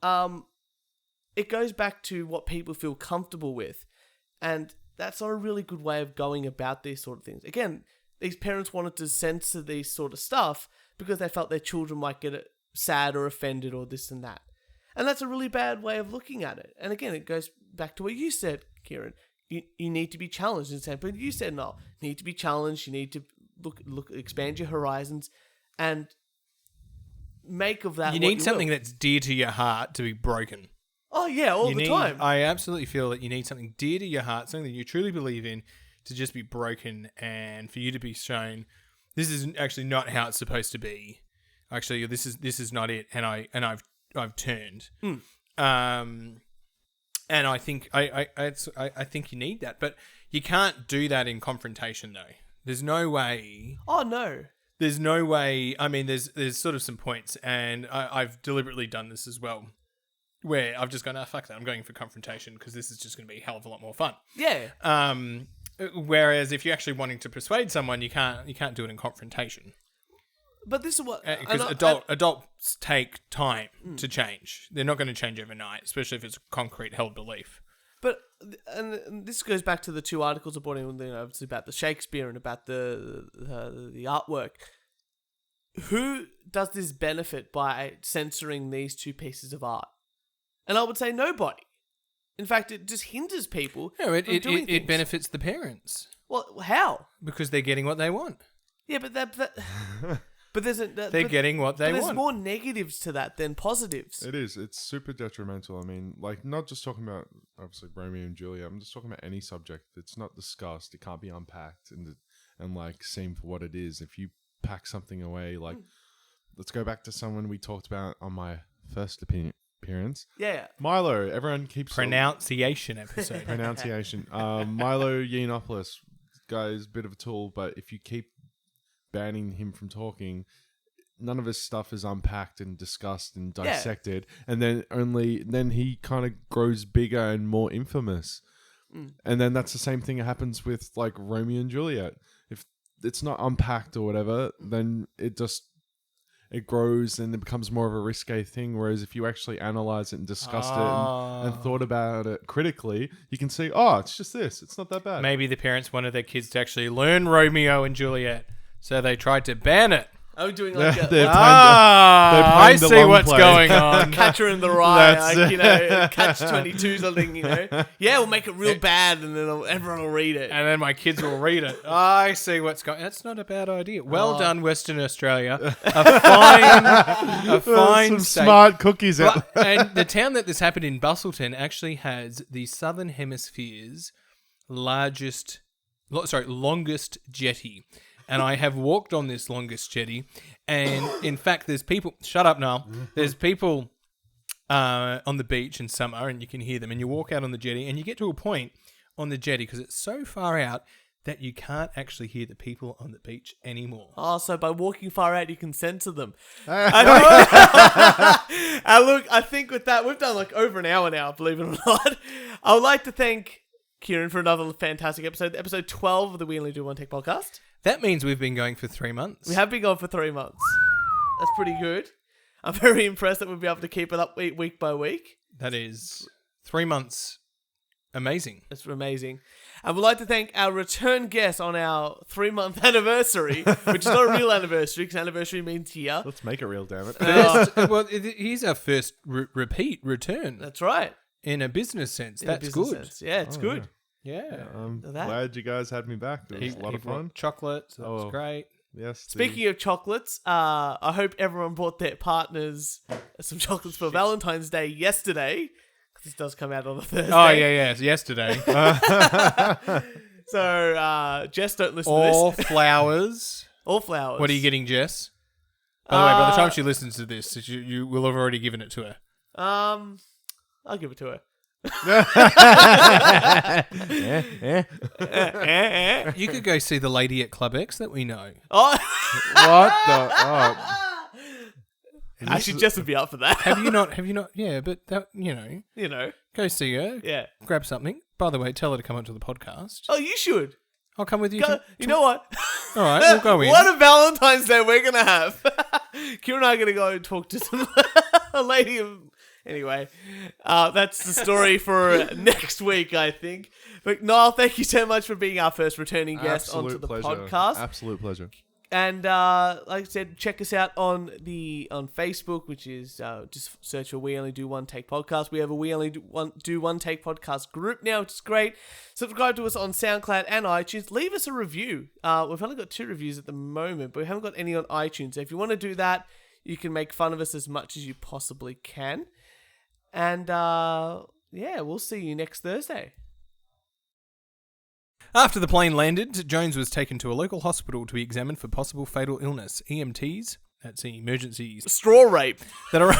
It goes back to what people feel comfortable with, and that's not a really good way of going about these sort of things. Again, these parents wanted to censor these sort of stuff because they felt their children might get sad or offended or this and that. And that's a really bad way of looking at it. And again, it goes back to what you said, Kieran. you need to be challenged. But you said no. You need to be challenged. You need to look, expand your horizons, and make of that. You what need something will. that's dear to your heart to be broken. Oh yeah, all the time. I absolutely feel that you need something dear to your heart, something that you truly believe in, to just be broken, and for you to be shown this is actually not how it's supposed to be. Actually, this is not it, and I've turned. And I think I think you need that, but you can't do that in confrontation though. There's no way. Oh no. There's no way. I mean, there's sort of some points, and I've deliberately done this as well, where I've just gone, fuck that, I'm going for confrontation because this is just going to be a hell of a lot more fun. Yeah. Whereas if you're actually wanting to persuade someone, you can't do it in confrontation. But this is what Because adults take time to change. They're not going to change overnight, especially if it's a concrete held belief. But and this goes back to the two articles I brought in, obviously about the Shakespeare and about the artwork. Who does this benefit by censoring these two pieces of art? And I would say nobody. In fact, it just hinders people. No, from doing it things. benefits the parents Well, how? because they're getting what they want. Yeah, but but there's They're getting what they there's want. more negatives to that than positives. It is. It's super detrimental. I mean, like, not just talking about, obviously, Romeo and Juliet. I'm just talking about any subject that's not discussed. It can't be unpacked and like, seen for what it is. If you pack something away, like, let's go back to someone we talked about on my first appearance. Yeah. Milo. Everyone keeps... Pronunciation episode. Pronunciation. Milo Yiannopoulos. Guy's a bit of a tool, but if you keep banning him from talking, none of his stuff is unpacked and discussed and dissected, and then he kind of grows bigger and more infamous. And then that's the same thing that happens with like Romeo and Juliet. If it's not unpacked or whatever, then it grows and it becomes more of a risque thing. Whereas if you actually analyze it and discussed it and thought about it critically, you can see, it's just this. It's not that bad. Maybe the parents wanted their kids to actually learn Romeo and Juliet, so they tried to ban it. I'm doing like They're a playing I the see long what's play. going on. Catcher in the Rye, That's like, Catch 22 something, Yeah, we'll make it real bad, and then everyone will read it. And then my kids will read it. I see what's going. That's not a bad idea. Well done, Western Australia. A fine Some state. smart cookies out. And the town that this happened in, Bustleton, actually has the Southern Hemisphere's longest jetty. And I have walked on this longest jetty. And in fact, there's people... Shut up, Niall. There's people on the beach in summer, and you can hear them. And you walk out on the jetty, and you get to a point on the jetty, because it's so far out that you can't actually hear the people on the beach anymore. Oh, so by walking far out, you can censor them. And look, I think with that, we've done like over an hour now, believe it or not. I would like to thank Kieran for another fantastic episode. Episode 12 of the We Only Do One Tech podcast. That means we've been going for 3 months. We have been going for 3 months. That's pretty good. I'm very impressed that we'll be able to keep it up week by week. That is 3 months. Amazing. That's amazing. And we'd like to thank our return guest on our 3-month anniversary, which is not a real anniversary, because anniversary means year. Let's make it real, damn it. He's our first repeat return. That's right. In a business sense. In a That's business good. sense. Yeah, it's good. Yeah. I'm That- glad you guys had me back. It was a lot of fun. Chocolate. So that was Oh. great. Yes. Speaking of chocolates, I hope everyone bought their partners some chocolates for Valentine's Day yesterday. This does come out on a Thursday. Oh, yeah. It's yesterday. So, Jess, don't listen All to this. flowers. All flowers. What are you getting, Jess? By the way, by the time she listens to this, you will have already given it to her. I'll give it to her. You could go see the lady at Club X that we know. Oh, What the? Oh. actually, Jess would be up for that. Have you not? Yeah, but that, You know, go see her. yeah. Grab something. By the way, tell her to come onto the podcast. Oh, you should. I'll come with you. Go, you know what? All right, we'll go in. What a Valentine's Day we're gonna have. Kieran and I are gonna go and talk to some a lady. Anyway, that's the story for next week, I think. But Niall, thank you so much for being our first returning guest onto the podcast. Absolute pleasure. And like I said, check us out on Facebook, which is just search for We Only Do One Take Podcast. We have a We Only Do One Take Podcast group now, which is great. Subscribe to us on SoundCloud and iTunes. Leave us a review. We've only got 2 reviews at the moment, but we haven't got any on iTunes. So if you want to do that, you can make fun of us as much as you possibly can. And we'll see you next Thursday. After the plane landed, Jones was taken to a local hospital to be examined for possible fatal illness. EMTs, that's emergencies, Straw rape. that are